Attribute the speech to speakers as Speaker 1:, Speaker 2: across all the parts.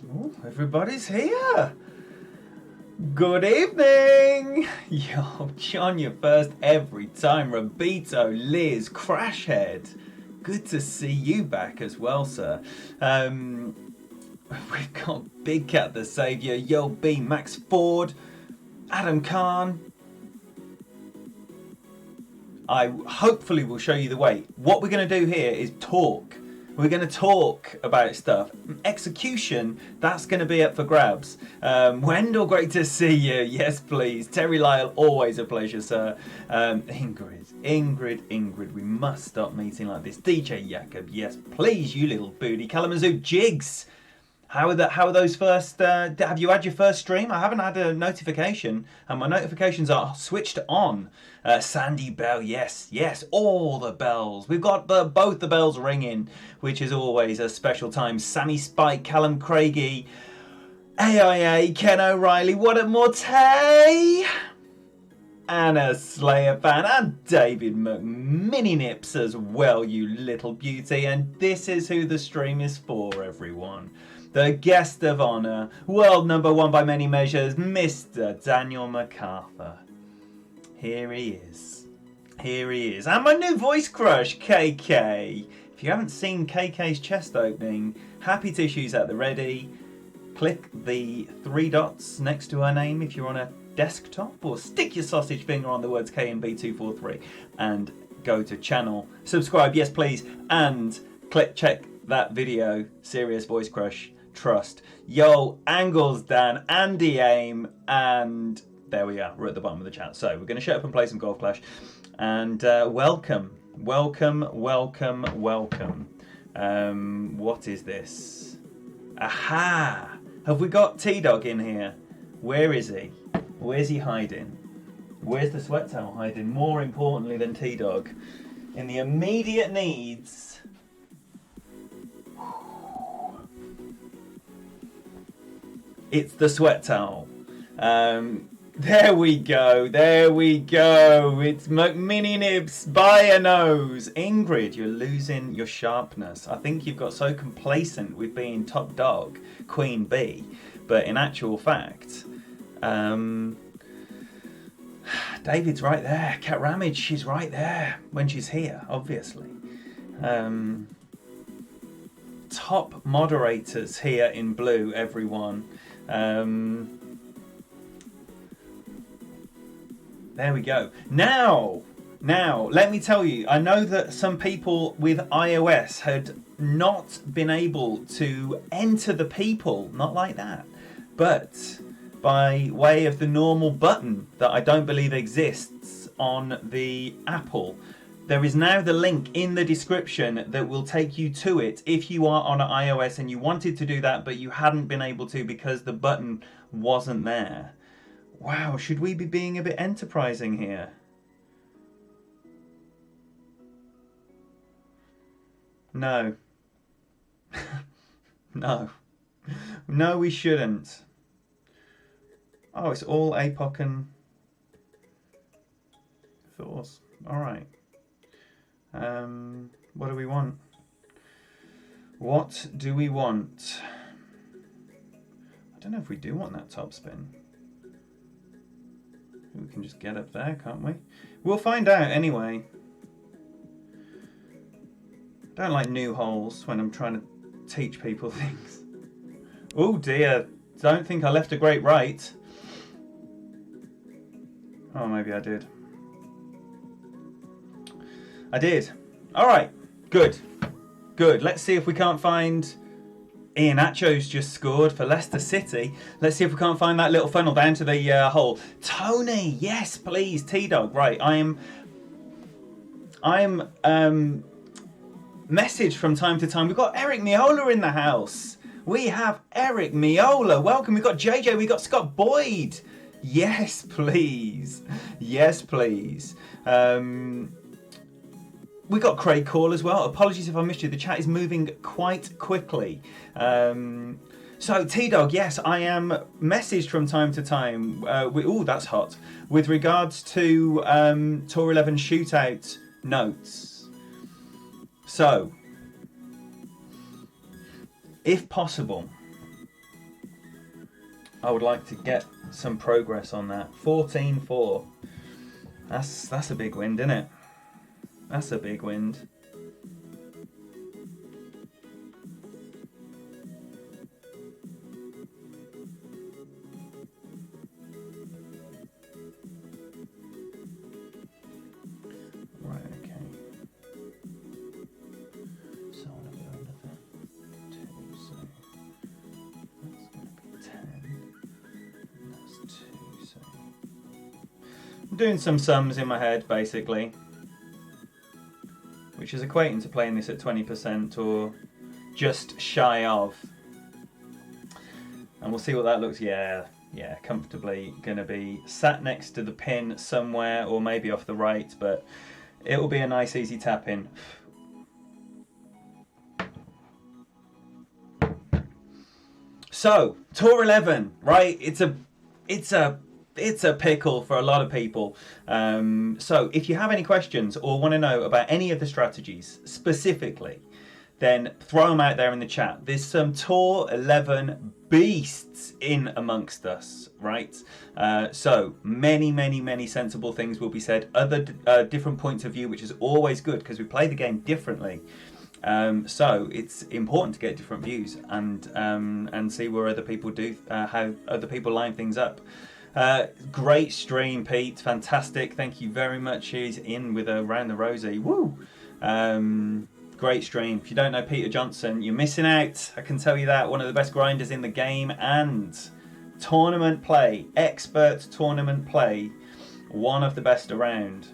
Speaker 1: Oh, everybody's here. Good evening. Yo, John, you're first every time. Rabito, Liz, Crashhead. Good to see you back as well, sir. We've got Big Cat the Saviour, Yo B, Max Ford, Adam Khan. I hopefully will show you the way. What we're going to do here is talk. We're going to talk about stuff. Execution, that's going to be up for grabs. Wendell, great to see you. Yes, please. Terry Lyle, always a pleasure, sir. Ingrid, we must stop meeting like this. DJ Jacob, yes, please, you little booty. Kalamazoo Jigs. How are those first? Have you had your first stream? I haven't had a notification, and my notifications are switched on. Sandy Bell, yes, all the bells. We've got both the bells ringing, which is always a special time. Sammy Spike, Callum Craigie, AIA, Ken O'Reilly, What at Morte, Anna Slayer fan, and David McMini Nips as well, you little beauty. And this is who the stream is for, everyone. The guest of honour, world number one by many measures, Mr. Daniel MacArthur. Here he is. And my new voice crush, KK. If you haven't seen KK's chest opening, happy tissues at the ready. Click the 3 dots next to her name if you're on a desktop, or stick your sausage finger on the words KMB243 and go to channel. Subscribe, yes please, and check that video, Serious Voice Crush. Trust. Yo, Angles Dan, Andy Aim, and there we are. We're at the bottom of the chat. So we're going to shut up and play some Golf Clash. And welcome. What is this? Aha! Have we got T-Dog in here? Where is he? Where's he hiding? Where's the sweat towel hiding? More importantly than T-Dog. In the immediate needs... It's the sweat towel. There we go. It's McMini Nibs by a nose. Ingrid, you're losing your sharpness. I think you've got so complacent with being top dog, Queen Bee. But in actual fact, David's right there. Cat Ramage, she's right there when she's here, obviously. Top moderators here in blue, everyone. There we go. Now, let me tell you, I know that some people with iOS had not been able to enter the people, not like that, but by way of the normal button that I don't believe exists on the Apple. There is now the link in the description that will take you to it if you are on iOS and you wanted to do that, but you hadn't been able to because the button wasn't there. Wow, should we be being a bit enterprising here? No. No, we shouldn't. Oh, it's all APOC and Thors. All right. What do we want? What do we want? I don't know if we do want that top spin. We can just get up there, can't we? We'll find out anyway. I don't like new holes when I'm trying to teach people things. Oh dear, don't think I left a great right. Oh, maybe I did. I did. All right, good. Let's see if we can't find... Ian Acho's just scored for Leicester City. Let's see if we can't find that little funnel down to the hole. Tony, yes, please. T-Dog, right. I am messaged from time to time. We've got Eric Miola in the house. We have Eric Miola. Welcome. We've got JJ. We've got Scott Boyd. Yes, please. We got Craig Call as well. Apologies if I missed you. The chat is moving quite quickly. So T-Dog, yes, I am messaged from time to time. Oh, that's hot. With regards to Tour 11 shootout notes. So, if possible, I would like to get some progress on that. 14-4. That's a big wind, isn't it? That's a big wind. Right, okay. So I want to go another 2, so that's going to be 10. And that's 2, so I'm doing some sums in my head, basically, which is equating to playing this at 20% or just shy of. And we'll see what that looks. Yeah, comfortably going to be sat next to the pin somewhere, or maybe off the right, but it will be a nice easy tap in. So tour 11, right? It's a pickle for a lot of people. So if you have any questions or want to know about any of the strategies specifically, then throw them out there in the chat. There's some Tour 11 beasts in amongst us, right? So many sensible things will be said. Other different points of view, which is always good because we play the game differently. So it's important to get different views and see where other people do, how other people line things up. Great stream, Pete. Fantastic. Thank you very much. He's in with a round the rosy. Woo! Great stream. If you don't know Peter Johnson, you're missing out. I can tell you that. One of the best grinders in the game and tournament play, expert tournament play. One of the best around.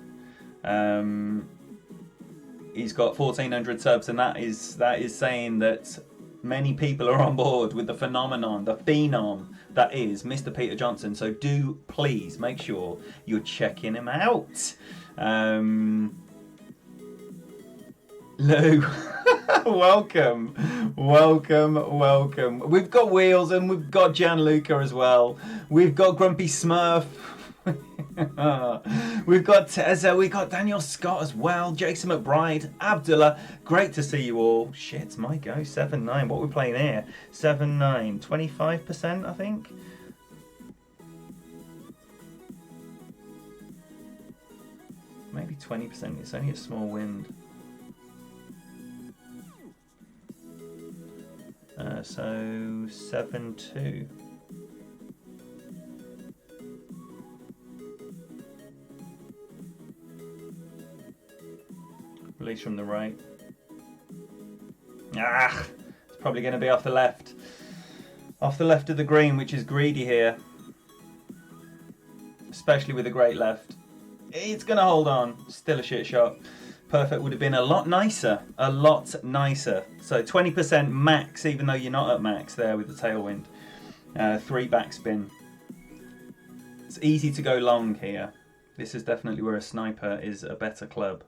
Speaker 1: He's got 1,400 subs, and that is saying that many people are on board with the phenomenon, the phenom that is Mr. Peter Johnson. So do please make sure you're checking him out. Lou, welcome. We've got Wheels and we've got Gianluca as well. We've got Grumpy Smurf. We've got Tezza, we've got Daniel Scott as well, Jason McBride, Abdullah. Great to see you all. Shit, my go. 7-9. What are we playing here? 7-9. 25%, I think. Maybe 20%. It's only a small wind. So 7-2. Release from the right. It's probably going to be off the left. Off the left of the green, which is greedy here. Especially with a great left. It's going to hold on. Still a shit shot. Perfect would have been a lot nicer. A lot nicer. So 20% max, even though you're not at max there with the tailwind. 3 backspin. It's easy to go long here. This is definitely where a sniper is a better club.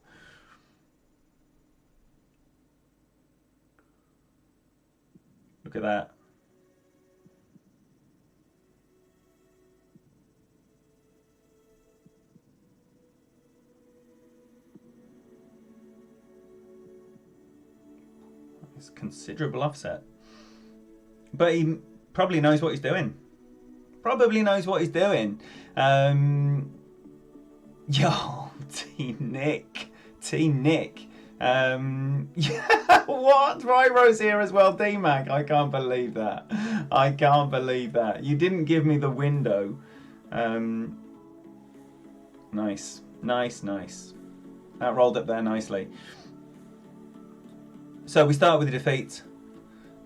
Speaker 1: Look at that. It's considerable offset. But he probably knows what he's doing. Yo, T-Nick. Yeah, what? Ryro's here as well, D-Mac. I can't believe that. You didn't give me the window. Nice. That rolled up there nicely. So we start with a defeat,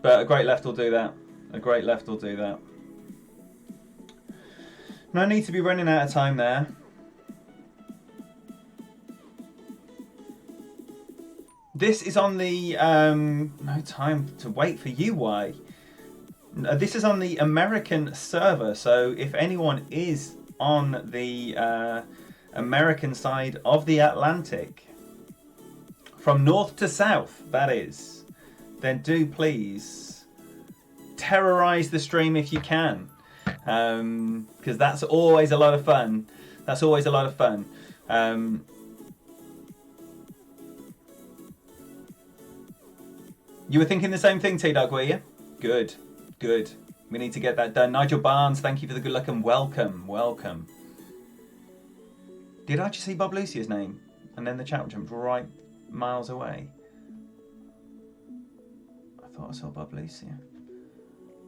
Speaker 1: but a great left will do that. No need to be running out of time there. This is on the no time to wait for you. Why? This is on the American server. So if anyone is on the American side of the Atlantic, from north to south, that is, then do please terrorize the stream if you can, because that's always a lot of fun. You were thinking the same thing, T-Dog, were you? Good. We need to get that done. Nigel Barnes, thank you for the good luck and welcome. Welcome. Did I just see Bob Lucier's name? And then the chat jumped right miles away. I thought I saw Bob Lucier.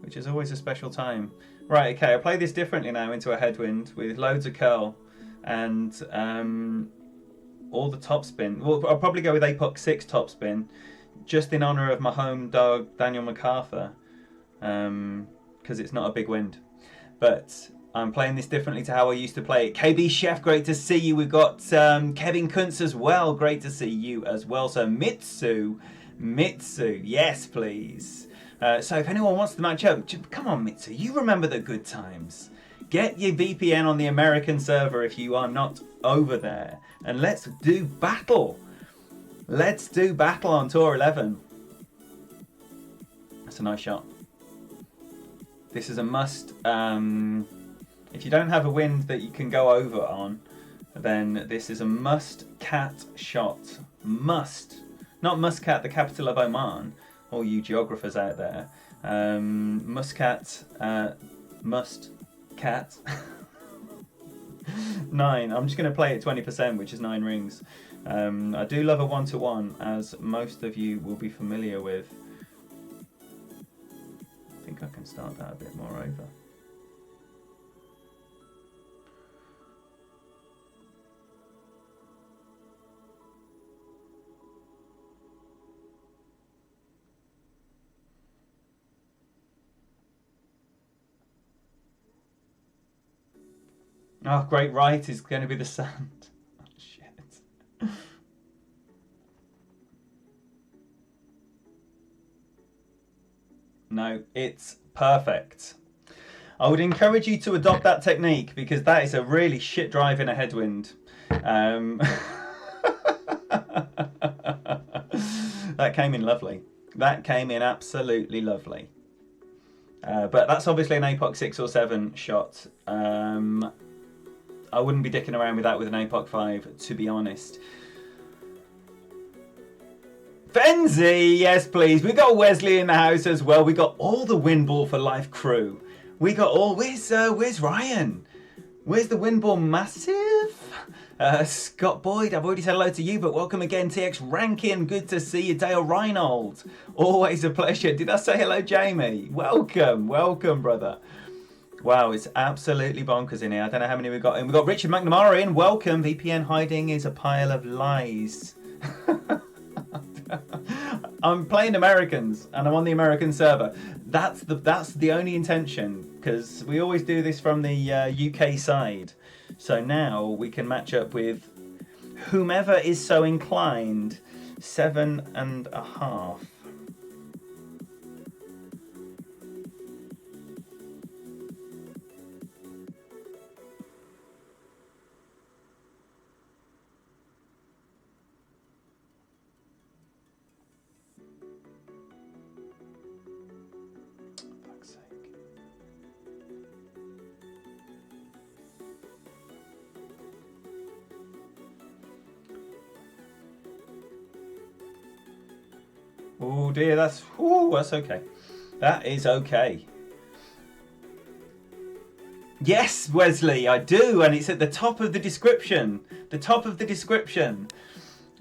Speaker 1: Which is always a special time. Right, okay, I'll play this differently now into a headwind with loads of curl and all the topspin. Well, I'll probably go with APOC 6 topspin, just in honour of my home dog, Daniel MacArthur, because it's not a big wind. But I'm playing this differently to how I used to play it. KB Chef, great to see you. We've got Kevin Kuntz as well. Great to see you as well. So Mitsu, yes please. So if anyone wants to match up, come on Mitsu, you remember the good times. Get your VPN on the American server if you are not over there. And let's do battle. Let's do battle on Tour 11. That's a nice shot. This is a must. If you don't have a wind that you can go over on, then this is a must cat shot. Must. Not Muscat, the capital of Oman. All you geographers out there. Muscat. 9. I'm just going to play it 20%, which is 9 rings. I do love a 1-to-1, as most of you will be familiar with. I think I can start that a bit more over. Oh, great right is going to be the sand. Oh, shit. No, it's perfect. I would encourage you to adopt that technique because that is a really shit drive in a headwind. That came in lovely. That came in absolutely lovely. But that's obviously an APOC 6 or 7 shot. I wouldn't be dicking around with that with an APOC 5, to be honest. Fenzi, yes please. We got Wesley in the house as well. We got all the Windball for Life crew. We got all. Where's Ryan? Where's the Windball Massive? Scott Boyd, I've already said hello to you, but welcome again. TX Rankin, good to see you. Dale Reinhold, always a pleasure. Did I say hello, Jamie? Welcome, brother. Wow, it's absolutely bonkers in here. I don't know how many we've got in. We've got Richard McNamara in. Welcome. VPN hiding is a pile of lies. I'm playing Americans and I'm on the American server. That's the only intention, because we always do this from the UK side. So now we can match up with whomever is so inclined. 7.5. Oh dear, that's okay. That is okay. Yes, Wesley, I do, and it's at the top of the description. The top of the description.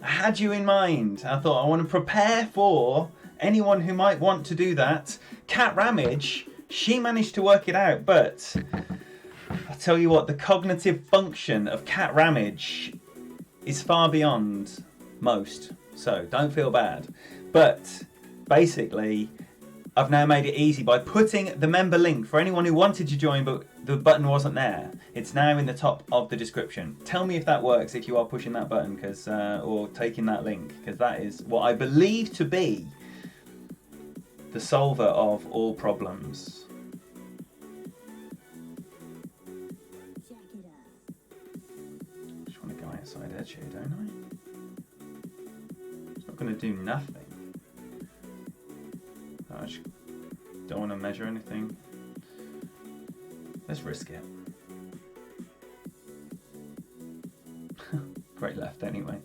Speaker 1: I had you in mind. I thought I want to prepare for anyone who might want to do that. Cat Ramage, she managed to work it out, but I tell you what, the cognitive function of Cat Ramage is far beyond most. So don't feel bad. But basically, I've now made it easy by putting the member link for anyone who wanted to join, but the button wasn't there. It's now in the top of the description. Tell me if that works if you are pushing that button, or taking that link, because that is what I believe to be the solver of all problems. Just want to go outside edge here, don't I? It's not going to do nothing. I just don't want to measure anything. Let's risk it. Great left anyway.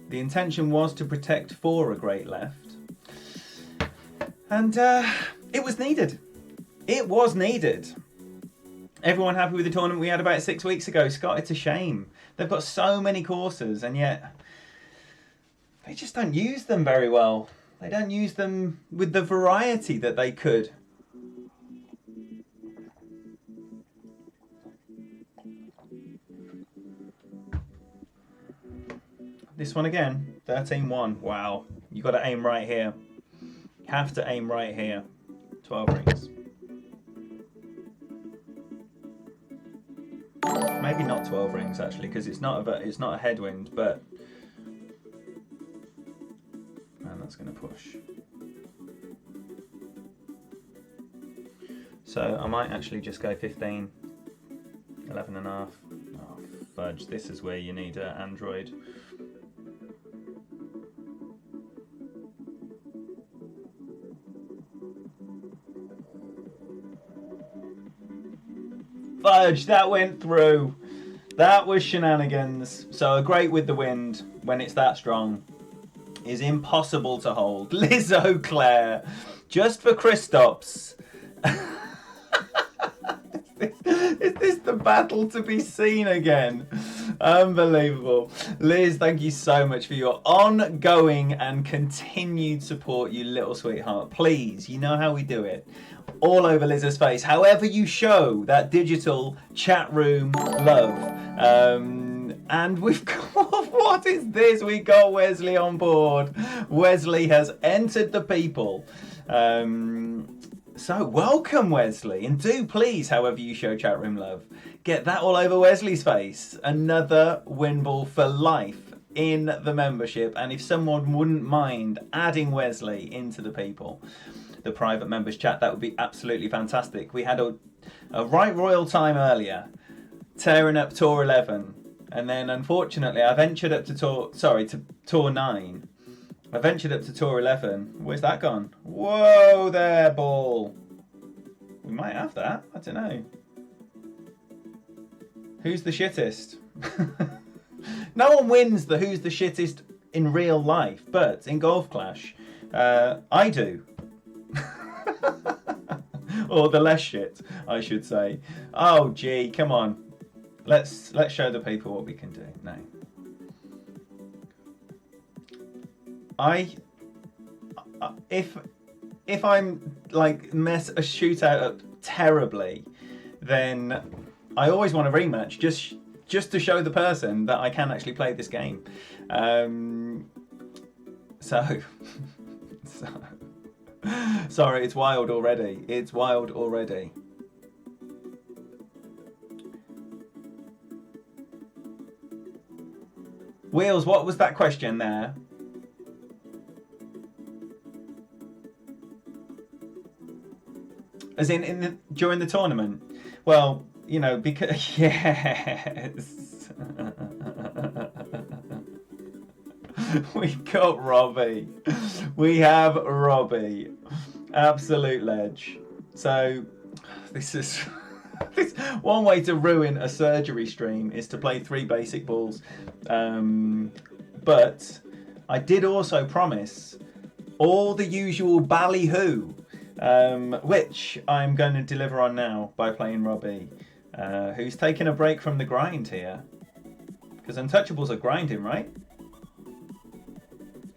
Speaker 1: The intention was to protect for a great left. And it was needed. It was needed. Everyone happy with the tournament we had about 6 weeks ago? Scott, it's a shame. They've got so many courses and yet they just don't use them very well. They don't use them with the variety that they could. This one again, 13-1. Wow. You got to aim right here. Have to aim right here. 12 rings. Maybe not 12 rings actually, because it's not a headwind, but man, that's going to push. So I might actually just go 15, 11 and a half. Oh, fudge! This is where you need an Android. Fudge, that went through. That was shenanigans. So a great with the wind, when it's that strong, is impossible to hold. Liz O'Clair, just for Kristaps. Is this the battle to be seen again? Unbelievable. Liz, thank you so much for your ongoing and continued support, you little sweetheart. Please, you know how we do it. All over Liz's face, however you show that digital chat room love. And we've got, what is this? We got Wesley on board. Wesley has entered the people. So welcome, Wesley, and do please, however you show chat room love, get that all over Wesley's face. Another win ball for life in the membership, and if someone wouldn't mind adding Wesley into the people, the private members chat, that would be absolutely fantastic. We had a right royal time earlier, tearing up Tour 11, and then unfortunately I ventured up to Tour 9. I ventured up to Tour 11. Where's that gone? Whoa there, ball. We might have that. I don't know. Who's the shittest? No one wins the who's the shittest in real life, but in Golf Clash, I do. Or the less shit, I should say. Oh, gee, come on. Let's show the people what we can do. No. If I'm like mess a shootout up terribly, then I always want a rematch just to show the person that I can actually play this game. So sorry, it's wild already. It's wild already. Wheels, what was that question there? As in during the tournament? Well, you know, because yes. We got Robbie. We have Robbie. Absolute ledge. So this is this one way to ruin a surgery stream is to play 3 basic balls. But I did also promise all the usual ballyhoo, which I'm going to deliver on now by playing Robbie, who's taking a break from the grind here. Because Untouchables are grinding, right?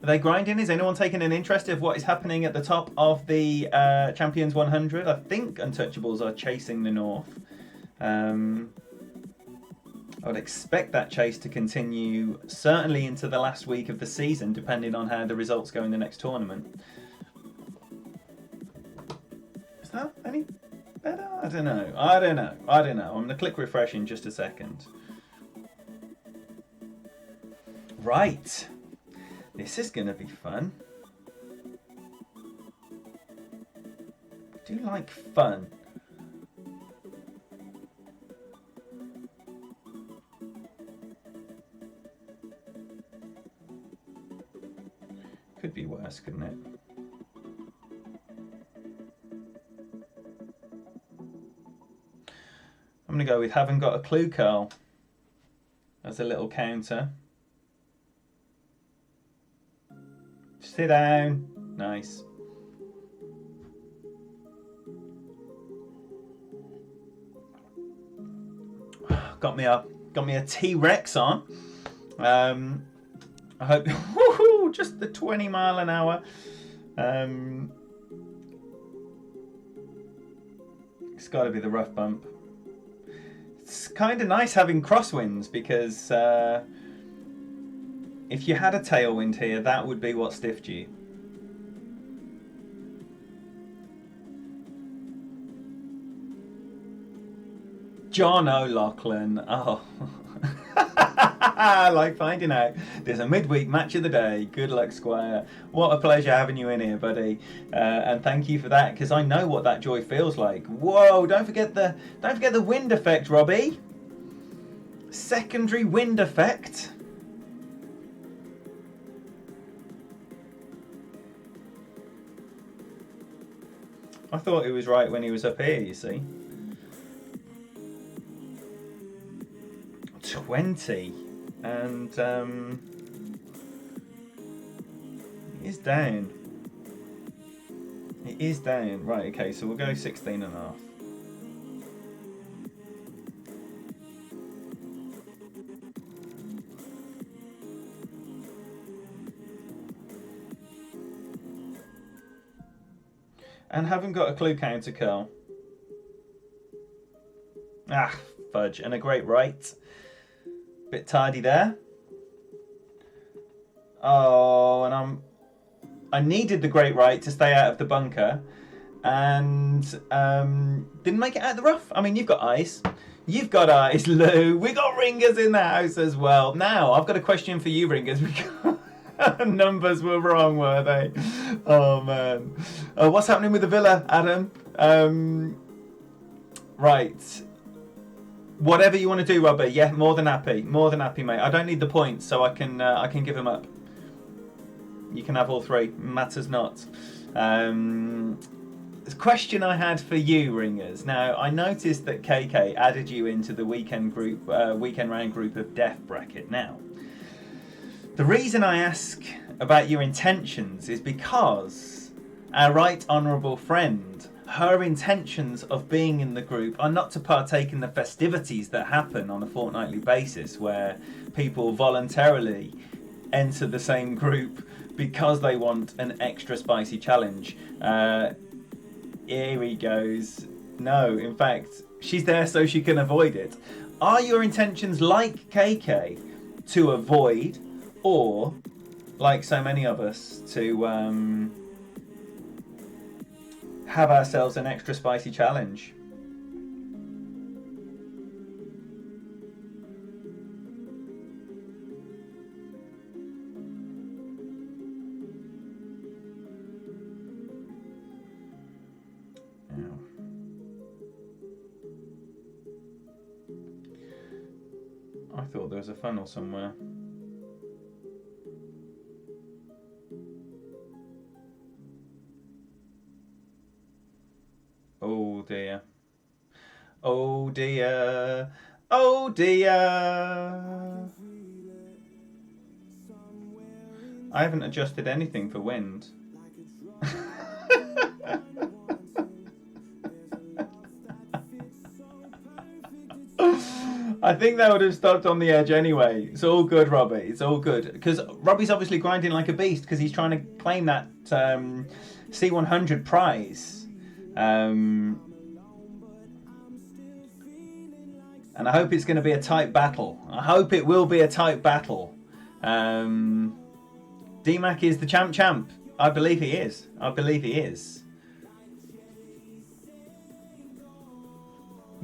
Speaker 1: Are they grinding? Is anyone taking an interest in what is happening at the top of the Champions 100? I think Untouchables are chasing the North. I would expect that chase to continue certainly into the last week of the season, depending on how the results go in the next tournament. Is that any better? I don't know. I'm going to click refresh in just a second. Right. This is going to be fun. I do like fun. Could be worse, couldn't it? I'm going to go with Haven't Got a Clue, Carl, as a little counter. Sit down. Nice. got me a T-Rex on. I hope just the 20 mile an hour. It's got to be the rough bump. It's kind of nice having crosswinds because if you had a tailwind here, that would be what stiffed you. John O'Loughlin. Oh. Like finding out there's a midweek match of the day. Good luck, Squire. What a pleasure having you in here, buddy. And thank you for that, because I know what that joy feels like. Whoa! Don't forget the wind effect, Robbie. Secondary wind effect. I thought he was right when he was up here, you see. 20. And it is down. It is down. Right, okay, so we'll go 16 and a half. And haven't got a clue counter curl. Ah, fudge. And a great right. Bit tardy there. Oh, and I needed the great right to stay out of the bunker, and didn't make it out of the rough. I mean, you've got eyes. You've got eyes, Lou. We got ringers in the house as well. Now, I've got a question for you, ringers. Numbers were wrong, were they? Oh, man. What's happening with the villa, Adam? Right. Whatever you want to do, Robbie. Yeah, more than happy, mate. I don't need the points, so I can give them up. You can have all three. Matters not. The question I had for you, ringers. Now, I noticed that KK added you into the weekend round group of death bracket. Now, the reason I ask about your intentions is because our right honourable friend, her intentions of being in the group are not to partake in the festivities that happen on a fortnightly basis, where people voluntarily enter the same group because they want an extra spicy challenge. Here he goes. No, in fact, she's there so she can avoid it. Are your intentions, like KK, to avoid, or, like so many of us, to have ourselves an extra spicy challenge? I thought there was a funnel somewhere. Oh dear. Oh dear. Oh dear. I haven't adjusted anything for wind. I think that would have stopped on the edge anyway. It's all good, Robbie. It's all good. Because Robbie's obviously grinding like a beast because he's trying to claim that C100 prize. And I hope it's going to be a tight battle. I hope it will be a tight battle. DMAC is the champ. I believe he is.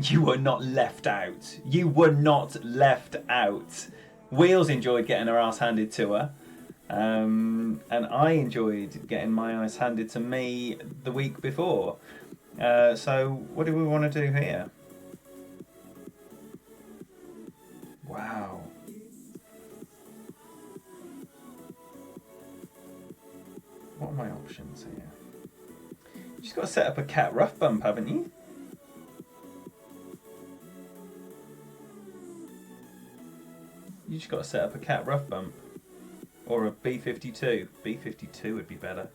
Speaker 1: You were not left out. Wheels enjoyed getting her ass handed to her. And I enjoyed getting my ass handed to me the week before. So what do we want to do here? Wow. What are my options here? You just got to set up a cat rough bump, haven't you? You just got to set up a cat rough bump. Or a B52. B52 would be better.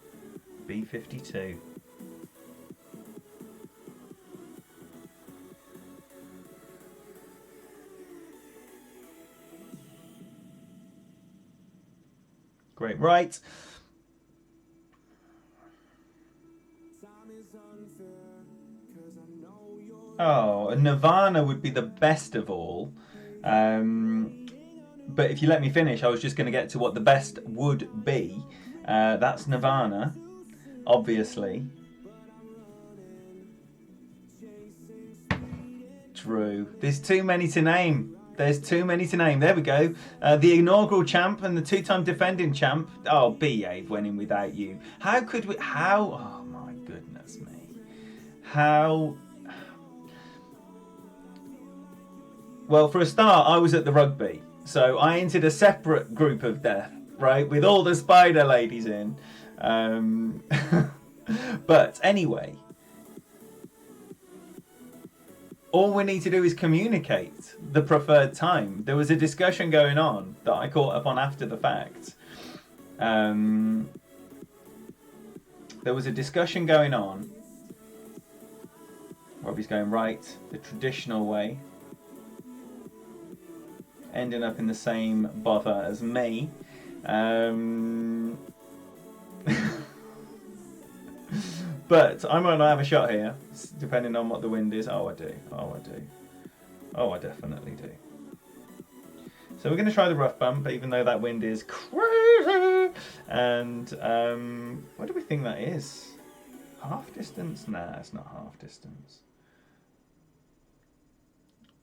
Speaker 1: B52. great. Right. Oh, Nirvana would be the best of all. But if you let me finish, I was just going to get to what the best would be. That's Nirvana, obviously. True. There's too many to name. There's too many to name. There we go. The inaugural champ and the two-time defending champ. Oh, behave, winning without you. How could we... How... Oh, my goodness me. How... Well, for a start, I was at the rugby. So I entered a separate group of death, right? With all the spider ladies in. But anyway... All we need to do is communicate the preferred time. There was a discussion going on that I caught up on after the fact. There was a discussion going on. Robbie's going right, the traditional way. Ending up in the same bother as me. But I might not have a shot here, depending on what the wind is. Oh, I do. Oh, I do. Oh, I definitely do. So we're going to try the rough bump, even though that wind is crazy. And what do we think that is? Half distance? Nah, it's not half distance.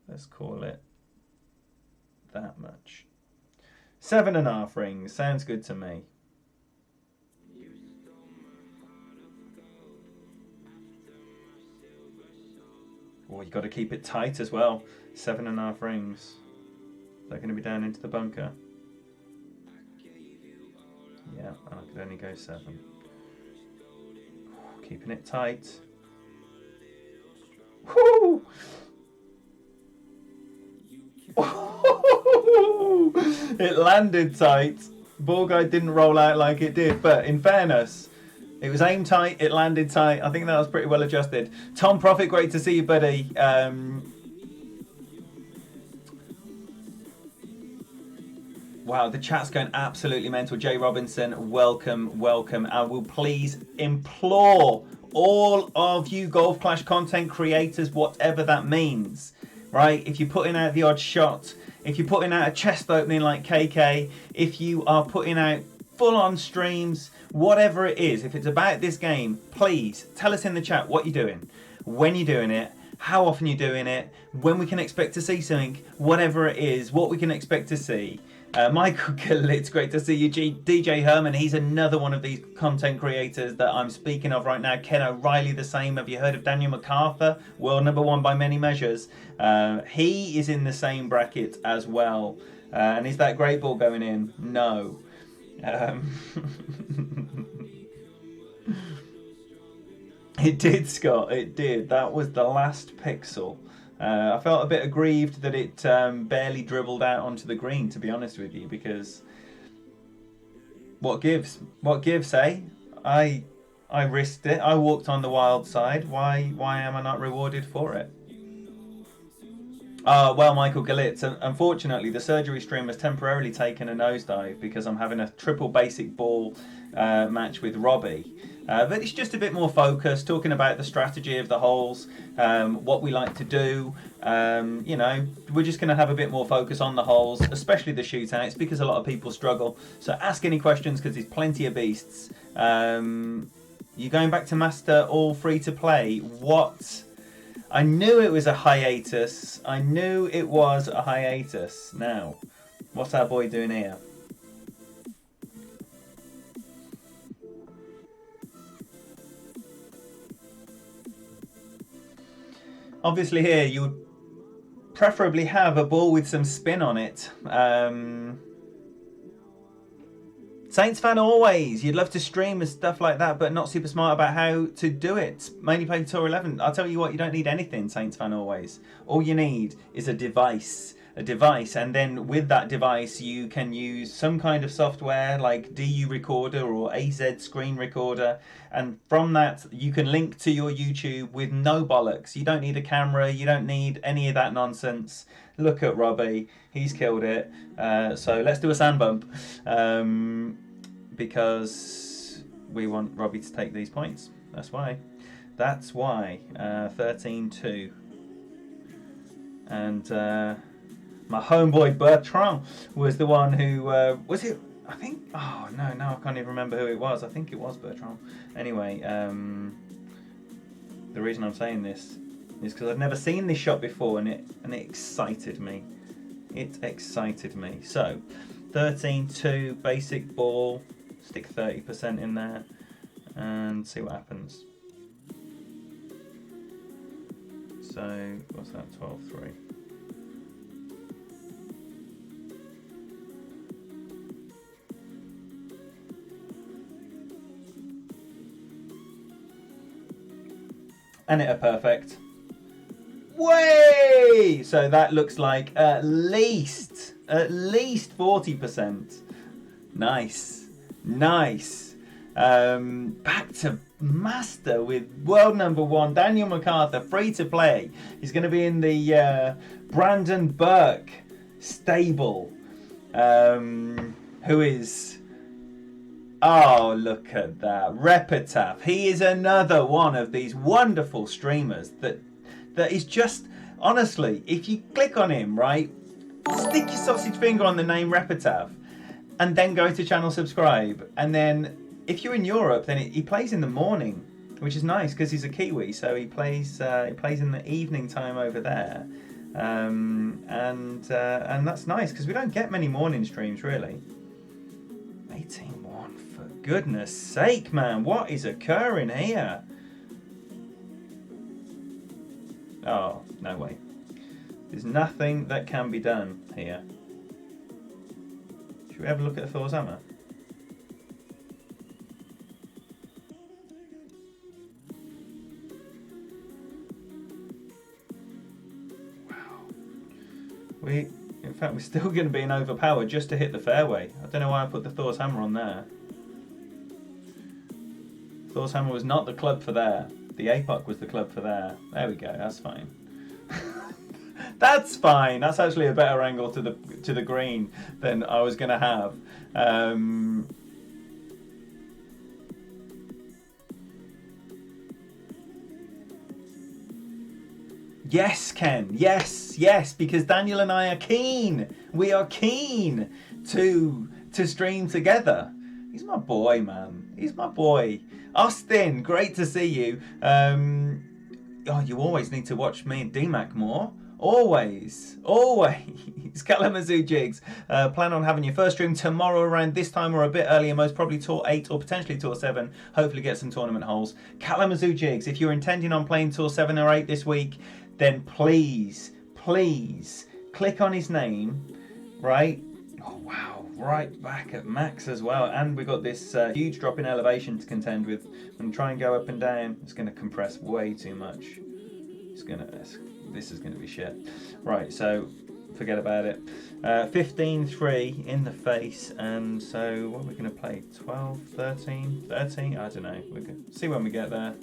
Speaker 1: Let's call it that much. 7.5 rings. Sounds good to me. Oh, you got to keep it tight as well. 7.5 rings. They're going to be down into the bunker. Yeah, I could only go 7. Keeping it tight. Woo! It landed tight. Ball guy didn't roll out like it did, but in fairness, it was aimed tight, it landed tight. I think that was pretty well adjusted. Tom Profit, great to see you, buddy. Wow, the chat's going absolutely mental. Jay Robinson, welcome, welcome. I will please implore all of you Golf Clash content creators, whatever that means, right? If you're putting out the odd shot, if you're putting out a chest opening like KK, if you are putting out full-on streams, whatever it is, if it's about this game, please tell us in the chat what you're doing, when you're doing it, how often you're doing it, when we can expect to see something, whatever it is, what we can expect to see. Michael Gill, it's great to see you. DJ Herman, he's another one of these content creators that I'm speaking of right now. Ken O'Reilly, the same. Have you heard of Daniel MacArthur? World #1 by many measures. He is in the same bracket as well. And is that great ball going in? No. It did, Scott. It did. That was the last pixel. I felt a bit aggrieved that it barely dribbled out onto the green, to be honest with you, because what gives? What gives, eh? I risked it. I walked on the wild side. Why am I not rewarded for it? Well, Michael Galitz, unfortunately, the surgery stream has temporarily taken a nosedive because I'm having a triple basic ball match with Robbie. But it's just a bit more focused, talking about the strategy of the holes, what we like to do. You know, we're just going to have a bit more focus on the holes, especially the shootouts, because a lot of people struggle. So ask any questions, because there's plenty of beasts. You going back to Master all free to play? What? I knew it was a hiatus. I knew it was a hiatus. Now, what's our boy doing here? Obviously here you would preferably have a ball with some spin on it. Saints fan always. You'd love to stream and stuff like that, but not super smart about how to do it. Mainly play Tour 11. I'll tell you what, you don't need anything, Saints fan always. All you need is a device. And then with that device you can use some kind of software like DU Recorder or AZ Screen Recorder, and from that you can link to your YouTube with no bollocks. You don't need a camera, you don't need any of that nonsense. Look at Robbie, he's killed it. So let's do a sand bump. because we want Robbie to take these points. That's why. 13-2. And my homeboy Bertrand was the one who was it. I think. Oh no, I can't even remember who it was. I think it was Bertrand. Anyway, the reason I'm saying this is because I've never seen this shot before, and it excited me. It excited me. So, 13-2 basic ball. Stick 30% in there, and see what happens. So, what's that? 12-3. And it a perfect. Way! So that looks like at least 40%. Nice. Back to master with world number 1, Daniel MacArthur, free to play. He's going to be in the Brandon Burke stable, who is... Oh, look at that. Repetaf. He is another one of these wonderful streamers that is just, honestly, if you click on him, right, stick your sausage finger on the name Repetaf and then go to channel subscribe. And then if you're in Europe, then he plays in the morning, which is nice because he's a Kiwi. So he plays in the evening time over there. And that's nice because we don't get many morning streams, really. 18-1, for goodness sake, man. What is occurring here? Oh, no way. There's nothing that can be done here. Should we have a look at Thor's hammer? Wow. In fact, we're still going to be in overpower just to hit the fairway. I don't know why I put the Thor's hammer on there. Thor's hammer was not the club for there. The APOC was the club for there. There we go. That's fine. That's fine. That's actually a better angle to the green than I was going to have. Yes, Ken. Yes, because Daniel and I are keen. We are keen to stream together. He's my boy, man. He's my boy. Austin, great to see you. You always need to watch me and DMAC more. Always. Kalamazoo Jigs. Plan on having your first stream tomorrow around this time or a bit earlier, most probably Tour 8 or potentially Tour 7. Hopefully get some tournament holes. Kalamazoo Jigs, if you're intending on playing Tour 7 or 8 this week, then please click on his name, right? Oh, wow. Right back at max as well. And we've got this huge drop in elevation to contend with. I'm going to try and go up and down. It's going to compress way too much. This is going to be shit. Right, so forget about it. 15-3 in the face. And so what are we going to play? 12, 13? I don't know. We're going to see when we get there.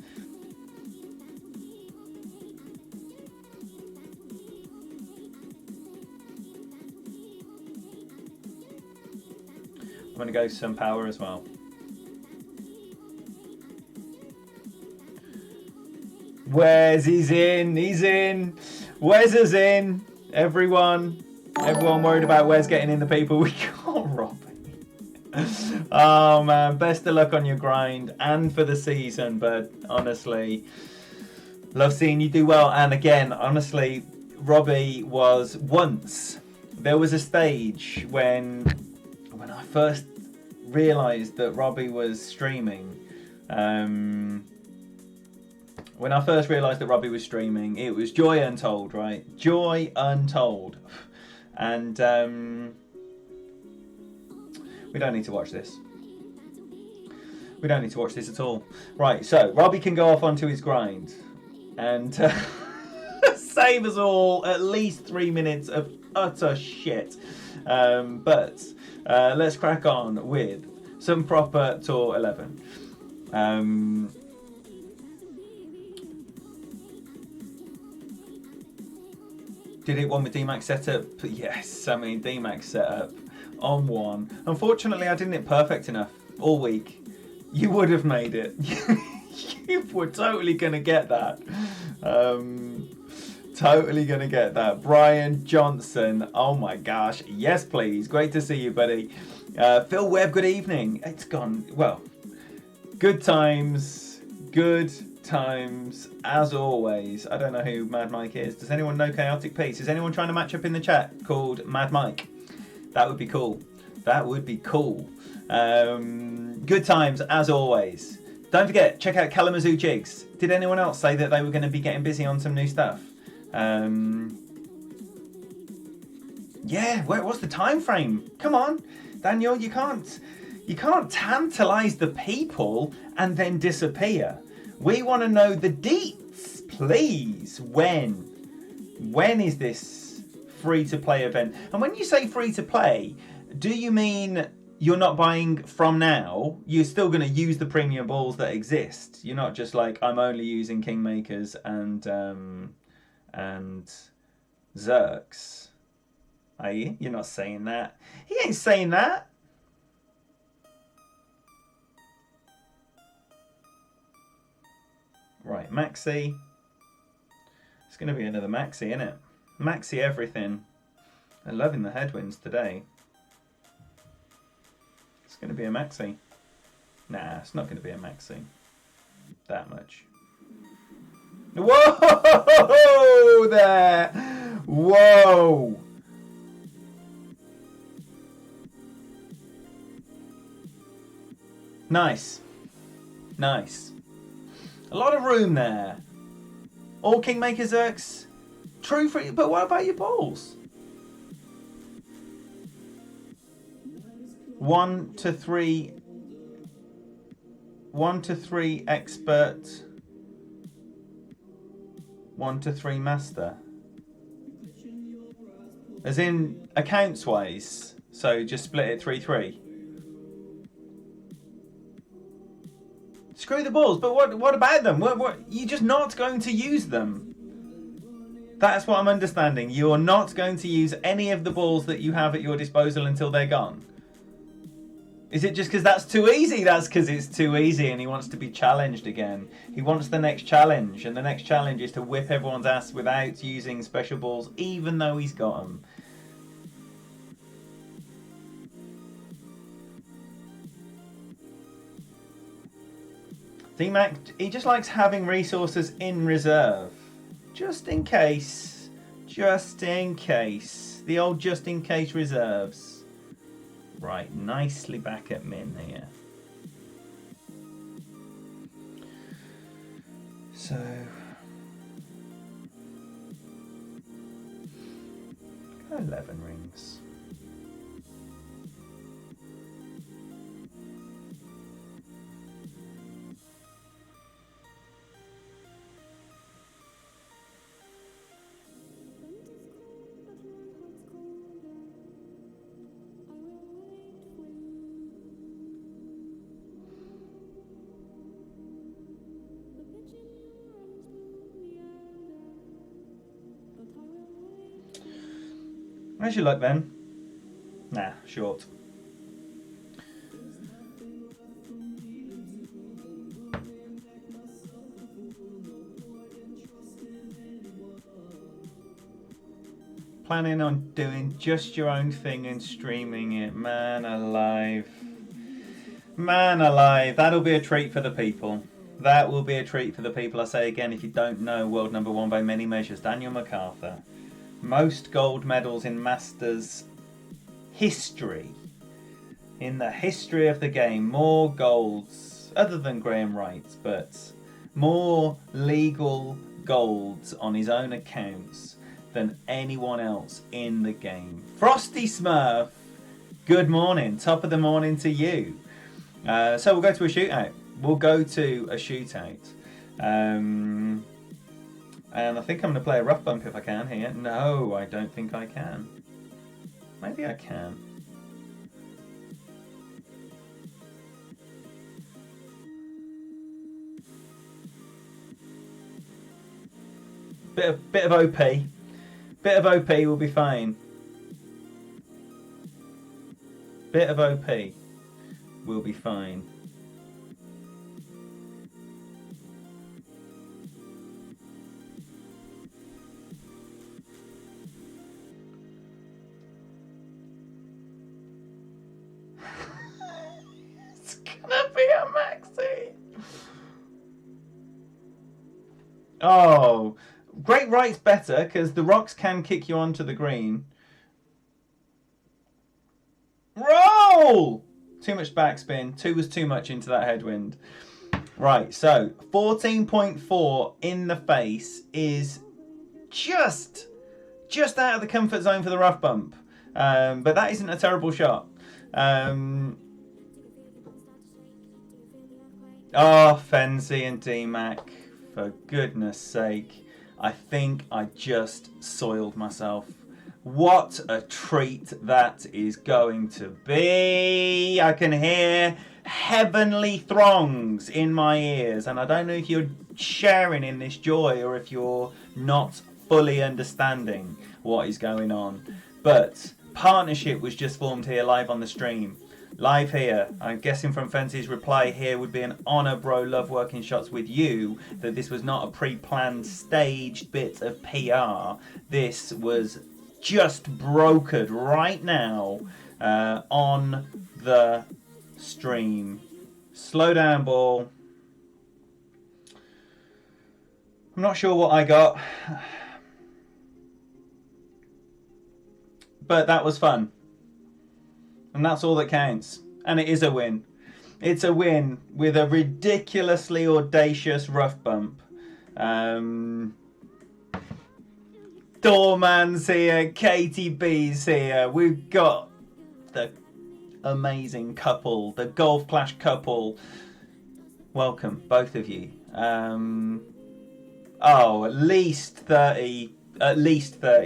Speaker 1: I'm going to go some power as well. Wes, he's in. Wes is in. Everyone worried about Wes getting in the people. We got Robbie. Oh man, best of luck on your grind and for the season, but honestly, love seeing you do well. And again, honestly, Robbie was once. There was a stage when I first realised that Robbie was streaming. When I first realised that Robbie was streaming, it was joy untold, right? Joy untold. And we don't need to watch this. We don't need to watch this at all. Right, so Robbie can go off onto his grind and save us all at least 3 minutes of utter shit. But let's crack on with some proper Tour 11. Did it one with DMAX setup? Yes, I mean DMAX setup on one. Unfortunately, I didn't hit perfect enough. all week, you would have made it. You were totally going to get that. Totally going to get that. Brian Johnson. Oh my gosh. Yes, please. Great to see you, buddy. Phil Webb, good evening. It's gone, well, good times. Good times as always. I don't know who Mad Mike is. Does anyone know Chaotic Peace? Is anyone trying to match up in the chat called Mad Mike? That would be cool. That would be cool. Good times as always. Don't forget, check out Kalamazoo Jigs. Did anyone else say that they were going to be getting busy on some new stuff? Yeah, what's the time frame? Come on, Daniel, you can't tantalize the people and then disappear. We want to know the deets, please. When is this free-to-play event? And when you say free-to-play, do you mean you're not buying from now? You're still going to use the premium balls that exist. You're not just like, I'm only using Kingmakers and Zerks. Are you? You're not saying that. He ain't saying that. Right, Maxi. It's going to be another Maxi, isn't it? Maxi everything. I'm loving the headwinds today. It's going to be a Maxi. Nah, it's not going to be a Maxi. That much. Whoa there! Whoa! Nice. Nice. A lot of room there. All Kingmaker Zerks. True free, but what about your balls? 1 to 3. 1 to 3 expert. 1 to 3 master. As in accounts wise. So just split it 3-3. Screw the balls, but what about them? What you're just not going to use them. That's what I'm understanding. You're not going to use any of the balls that you have at your disposal until they're gone. Is it just because that's too easy? That's because it's too easy and he wants to be challenged again. He wants the next challenge, and the next challenge is to whip everyone's ass without using special balls, even though he's got them. D-Mac, he just likes having resources in reserve. Just in case. Just in case. The old just in case reserves. Right, nicely back at min here. So... 11 rings. How's your luck then? Nah, short. Planning on doing just your own thing and streaming it. Man alive. Man alive. That'll be a treat for the people. That will be a treat for the people. I say again, if you don't know, world number one by many measures, Daniel MacArthur. Most gold medals in Masters history. In the history of the game, more golds, other than Graham Wright, but more legal golds on his own accounts than anyone else in the game. Frosty Smurf, good morning. Top of the morning to you. So we'll go to a shootout. We'll go to a shootout. And I think I'm going to play a rough bump if I can here. No, I don't think I can. Maybe I can. Bit of OP. Bit of OP will be fine. Bit of OP. we'll be fine. It's gonna be a maxi. Oh, great right's better because the rocks can kick you onto the green. Roll! Too much backspin. 2 was too much into that headwind. Right, so 14.4 in the face is just out of the comfort zone for the rough bump. But that isn't a terrible shot. Oh, Fenzi and DMAC, for goodness sake. I think I just soiled myself. What a treat that is going to be. I can hear heavenly throngs in my ears, and I don't know if you're sharing in this joy or if you're not fully understanding what is going on. But partnership was just formed here live on the stream. Live here. I'm guessing from Fenzi's reply here would be an honour, bro. Love working shots with you. That this was not a pre-planned staged bit of PR. This was just brokered right now on the stream. Slow down, ball. I'm not sure what I got, but that was fun, and that's all that counts. And it is a win. It's a win with a ridiculously audacious rough bump. Doorman's here, Katie B's here. We've got the amazing couple, the Golf Clash couple. Welcome, both of you. At least 30,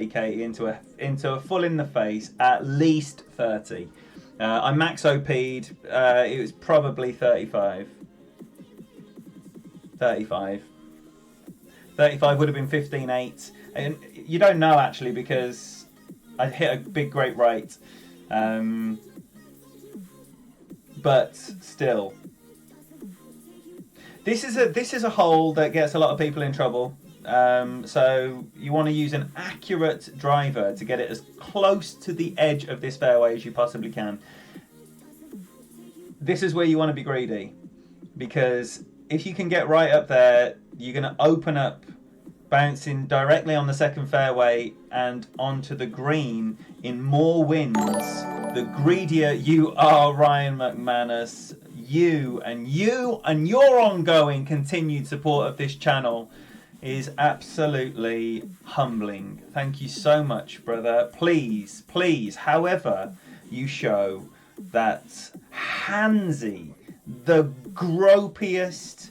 Speaker 1: Katie, into a full in the face. At least 30. I max OP'd. It was probably 35. 35 would have been 15.8. And you don't know actually because I hit a big great right, but still, this is a hole that gets a lot of people in trouble. So you want to use an accurate driver to get it as close to the edge of this fairway as you possibly can. This is where you want to be greedy, because if you can get right up there, you're going to open up bouncing directly on the second fairway and onto the green in more winds. The greedier you are, Ryan McManus, you and your ongoing continued support of this channel is absolutely humbling. Thank you so much, brother. Please, however you show that handsy, the gropiest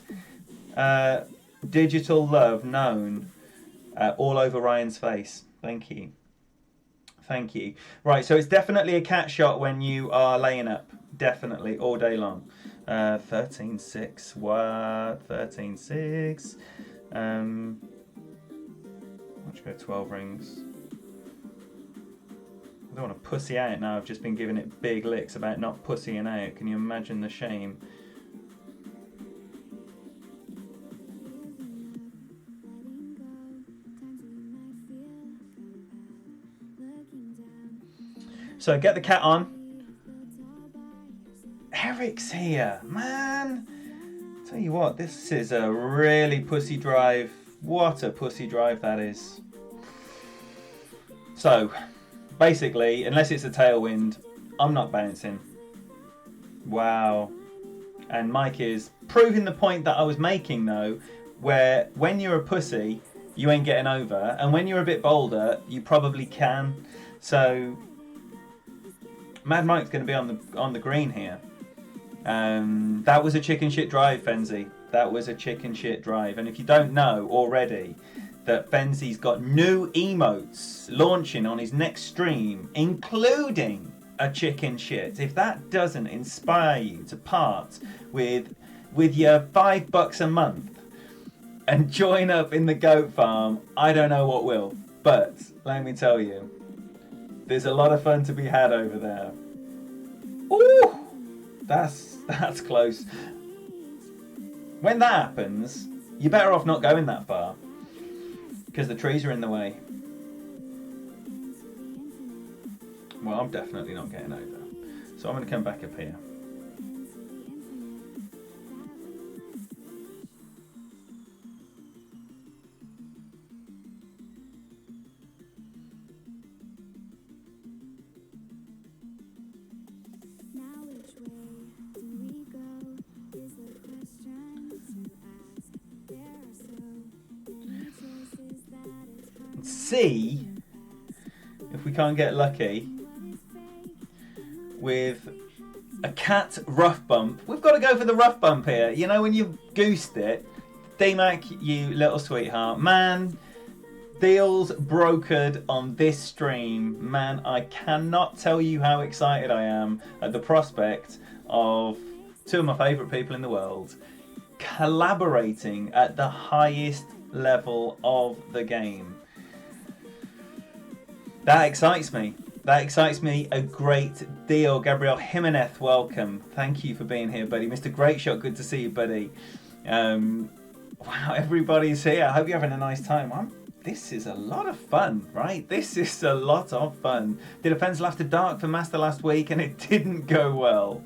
Speaker 1: digital love known, all over Ryan's face. Thank you. Right, so it's definitely a cat shot when you are laying up. Definitely, all day long. 13.6. What? 13.6. Let's go 12 rings. I don't want to pussy out now. I've just been giving it big licks about not pussying out. Can you imagine the shame? So get the cat on. Eric's here, man. Tell you what, this is a really pussy drive. What a pussy drive that is. So, basically, unless it's a tailwind, I'm not bouncing. Wow. And Mike is proving the point that I was making, though, where when you're a pussy, you ain't getting over, and when you're a bit bolder, you probably can. So Mad Mike's going to be on the green here. That was a chicken shit drive, Fenzi. That was a chicken shit drive. And if you don't know already that Fenzi's got new emotes launching on his next stream, including a chicken shit, if that doesn't inspire you to part with your $5 a month and join up in the goat farm, I don't know what will. But let me tell you, there's a lot of fun to be had over there. Ooh, that's That's close. When that happens, you're better off not going that far because the trees are in the way. Well, I'm definitely not getting over. So I'm going to come back up here. See if we can't get lucky with a cat rough bump. We've got to go for the rough bump here. You know, when you've goosed it, D-Mac, you little sweetheart. Man, deals brokered on this stream. Man, I cannot tell you how excited I am at the prospect of two of my favourite people in the world collaborating at the highest level of the game. That excites me. That excites me a great deal. Gabriel Jimenez, welcome. Thank you for being here, buddy. Mr. Great Shot, good to see you, buddy. Wow, everybody's here. I hope you're having a nice time. This is a lot of fun, right? This is a lot of fun. Did Offensive After Dark for Master last week and it didn't go well.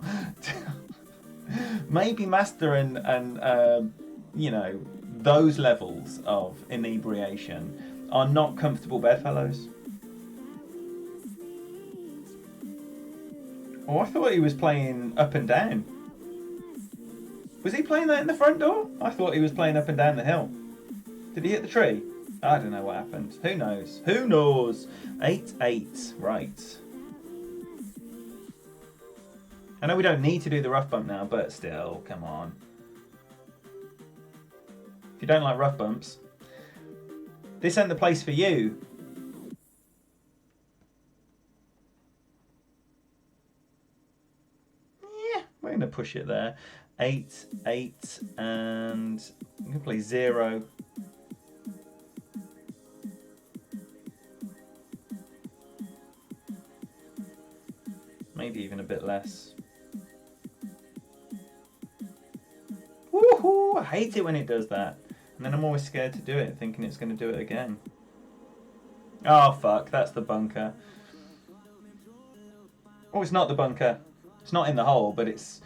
Speaker 1: Maybe Master and you know, those levels of inebriation are not comfortable bedfellows. Oh, I thought he was playing Up and Down. Was he playing that in the front door? I thought he was playing Up and Down the Hill. Did he hit the tree? I don't know what happened. Who knows? Who knows? 8-8. Right. I know we don't need to do the rough bump now, but still, come on. If you don't like rough bumps, this ain't the place for you. We're going to push it there. 8, 8, and I'm going to play 0. Maybe even a bit less. Woohoo! I hate it when it does that. And then I'm always scared to do it, thinking it's going to do it again. Oh, fuck. That's the bunker. Oh, it's not the bunker. It's not in the hole, but it's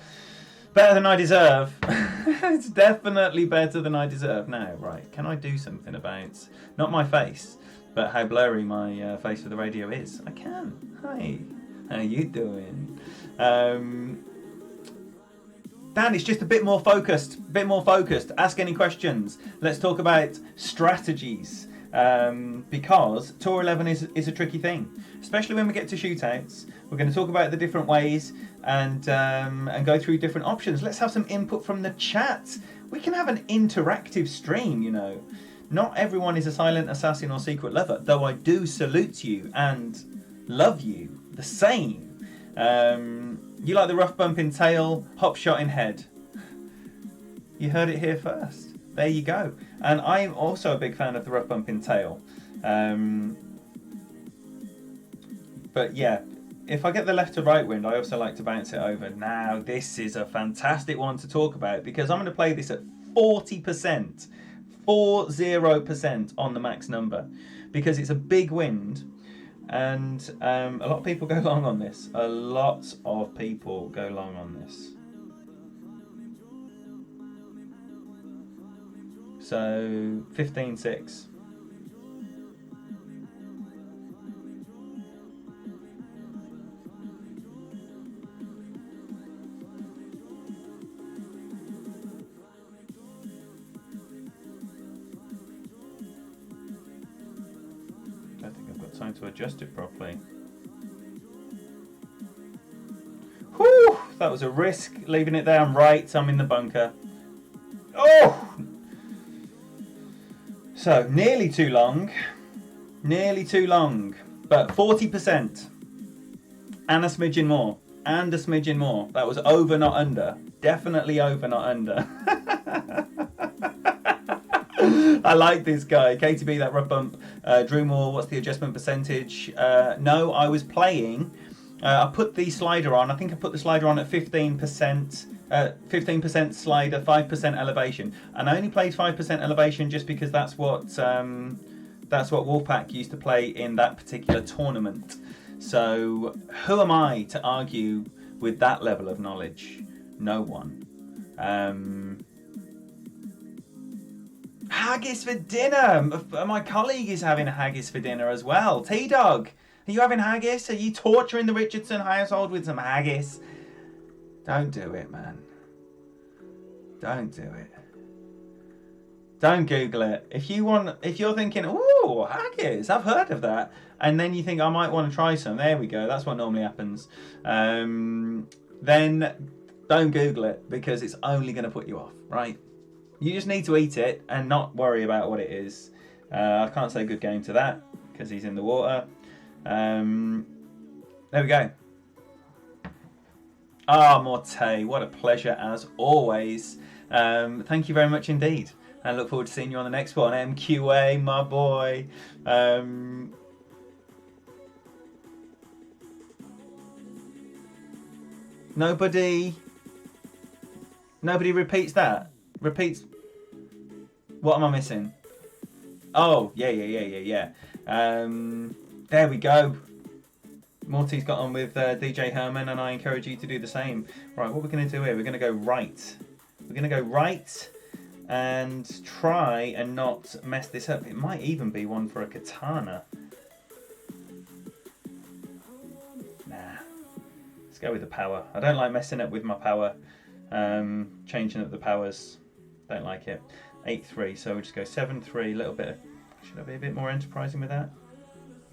Speaker 1: better than I deserve. It's definitely better than I deserve. Now, right, can I do something about, not my face, but how blurry my face for the radio is? I can. Hi, how you doing? Dan, it's just a bit more focused. Ask any questions. Let's talk about strategies. Because Tour 11 is a tricky thing, especially when we get to shootouts. We're going to talk about the different ways and go through different options. Let's have some input from the chat. We can have an interactive stream, you know. Not everyone is a silent assassin or secret lover, though I do salute you and love you the same. You like the rough bump in tail, hop shot in head. You heard it here first. There you go. And I'm also a big fan of the rough bump in tail. But yeah, if I get the left to right wind, I also like to bounce it over. Now, this is a fantastic one to talk about because I'm going to play this at 40%. 40% on the max number. Because it's a big wind. And a lot of people go long on this. A lot of people go long on this. So 15.6. I don't think I've got time to adjust it properly. Whew, that was a risk, leaving it there. I'm right, I'm in the bunker. Oh! So, nearly too long, but 40%, and a smidgen more, That was over, not under. Definitely over, not under. I like this guy. KTB, that rough bump. Drew Moore, what's the adjustment percentage? No, I was playing. I put the slider on. I think I put the slider on at 15%. 15% slider, 5% elevation. And I only played 5% elevation just because that's what Wolfpack used to play in that particular tournament. So who am I to argue with that level of knowledge? No one. Haggis for dinner. My colleague is having a haggis for dinner as well. T-Dog, are you having haggis? Are you torturing the Richardson household with some haggis? Don't do it, man. Don't do it. Don't Google it. If you're thinking, ooh, haggis, I've heard of that, and then you think I might want to try some, there we go. That's what normally happens. Then don't Google it, because it's only going to put you off, right? You just need to eat it and not worry about what it is. I can't say good game to that because he's in the water. There we go. Ah, Morte, what a pleasure as always. Thank you very much indeed. I look forward to seeing you on the next one. MQA, my boy. Nobody repeats that. Repeats. What am I missing? Oh, yeah. There we go. Morty's got on with DJ Herman, and I encourage you to do the same. Right, what we're going to do here, we're going to go right. We're going to go right and try and not mess this up. It might even be one for a katana. Nah. Let's go with the power. I don't like messing up with my power. Changing up the powers. Don't like it. 8-3, so we'll just go 7-3, a little bit. Should I be a bit more enterprising with that?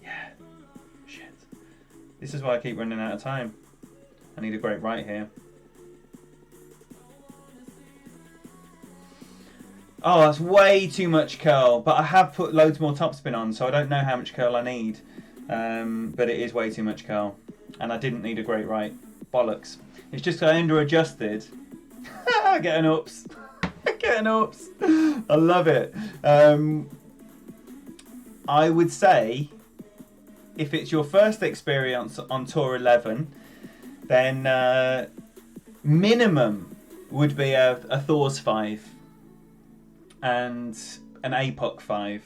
Speaker 1: Yeah. Shit. This is why I keep running out of time. I need a great right here. Oh, that's way too much curl, but I have put loads more topspin on, so I don't know how much curl I need. But it is way too much curl. And I didn't need a great right. Bollocks. It's just I under-adjusted. Getting ups. Getting ups. I love it. I would say, if it's your first experience on Tour 11, then minimum would be a Thor's 5 and an APOC 5.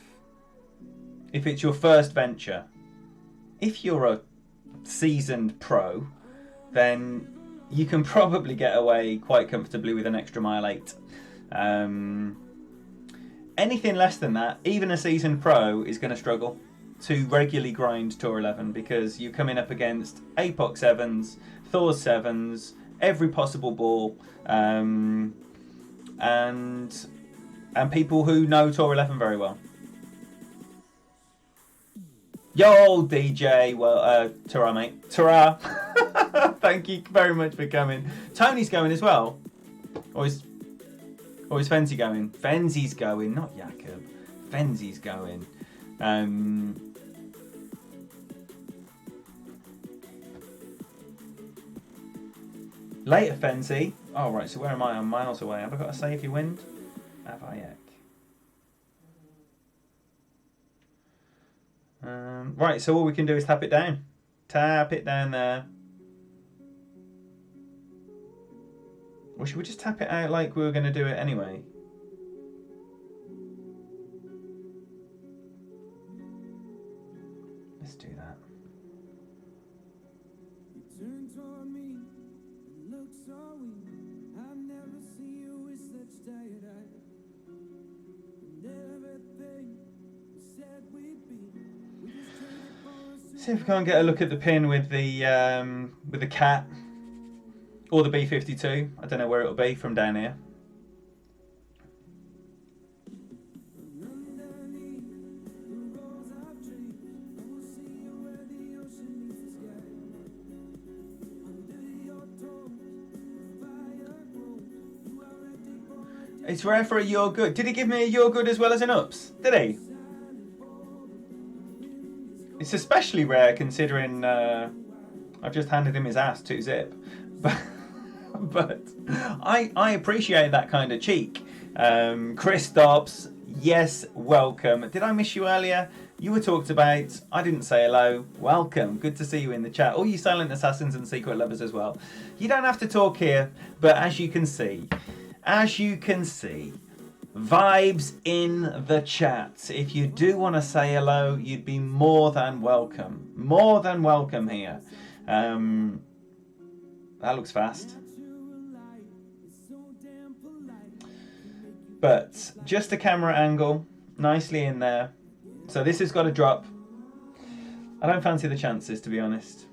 Speaker 1: If it's your first venture. If you're a seasoned pro, then you can probably get away quite comfortably with an extra mile 8. Anything less than that, even a seasoned pro is going to struggle to regularly grind Tour 11 because you're coming up against APOC 7s, Thor 7s, every possible ball, and people who know Tour 11 very well. Yo, DJ, well, ta-ra, mate. Ta-ra. Thank you very much for coming. Tony's going as well. Or is Fenzi going? Fenzi's going, not Jakob. Fenzi's going. Later, Fenzi. Oh, right, so where am I? I'm miles away. Have I got to save your wind? Have I yet? Right, so all we can do is tap it down. Tap it down there. Or should we just tap it out like we were going to do it anyway? Let's do that. See if we can't get a look at the pin with the cat or the B52. I don't know where it'll be from down here. It's rare for a you're good. Did he give me a you're good as well as an ups? Did he? It's especially rare considering I've just handed him his ass 2-zip. But I appreciate that kind of cheek. Chris Dobbs, yes, welcome. Did I miss you earlier? You were talked about. I didn't say hello. Welcome. Good to see you in the chat. All you silent assassins and secret lovers as well. You don't have to talk here, but as you can see, vibes in the chat. If you do want to say hello, you'd be more than welcome. More than welcome here. That looks fast. But just a camera angle, nicely in there. So this has got to drop. I don't fancy the chances, to be honest.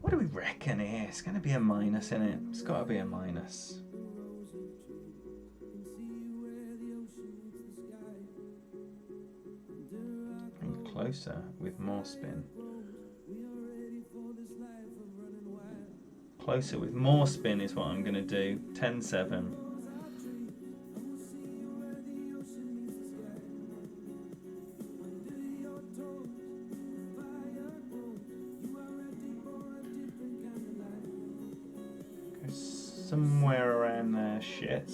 Speaker 1: What do we reckon here? It's going to be a minus, isn't it? It's got to be a minus. And closer with more spin. Closer with more spin is what I'm going to do. 10-7. Somewhere around there, shit.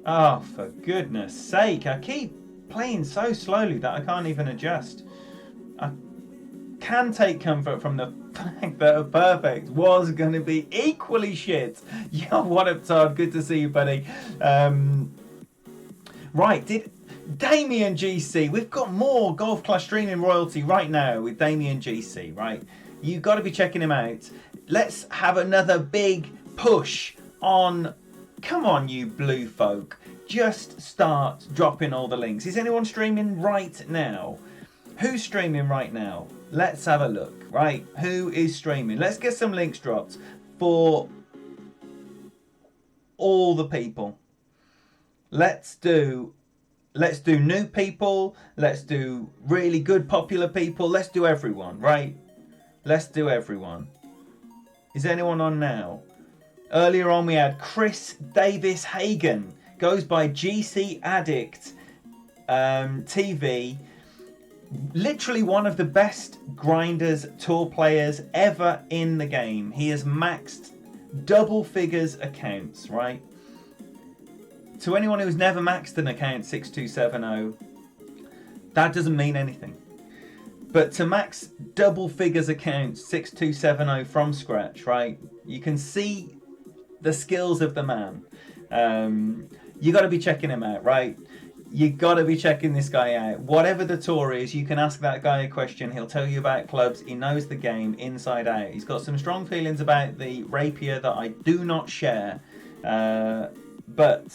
Speaker 1: Oh, for goodness sake. I keep playing so slowly that I can't even adjust. I can take comfort from the fact that a perfect was going to be equally shit. Yo, what up, Todd? Good to see you, buddy. Right, did Damien GC. We've got more Golf Clash streaming royalty right now with Damien GC, right? You've got to be checking him out. Let's have another big push on. Come on, you blue folk. Just start dropping all the links. Is anyone streaming right now? Who's streaming right now? Let's have a look, right? Who is streaming? Let's get some links dropped for all the people. Let's do new people. Let's do really good popular people. Let's do everyone, right? Let's do everyone. Is anyone on now? Earlier on we had Chris Davis Hagen. Goes by GC Addict TV. Literally one of the best grinders tour players ever in the game. He has maxed double figures accounts, right? To anyone who's never maxed an account 6270, that doesn't mean anything. But to max double figures accounts 6270 from scratch, right? You can see the skills of the man. You got to be checking him out, right? You got to be checking this guy out. Whatever the tour is, you can ask that guy a question. He'll tell you about clubs. He knows the game inside out. He's got some strong feelings about the rapier that I do not share. But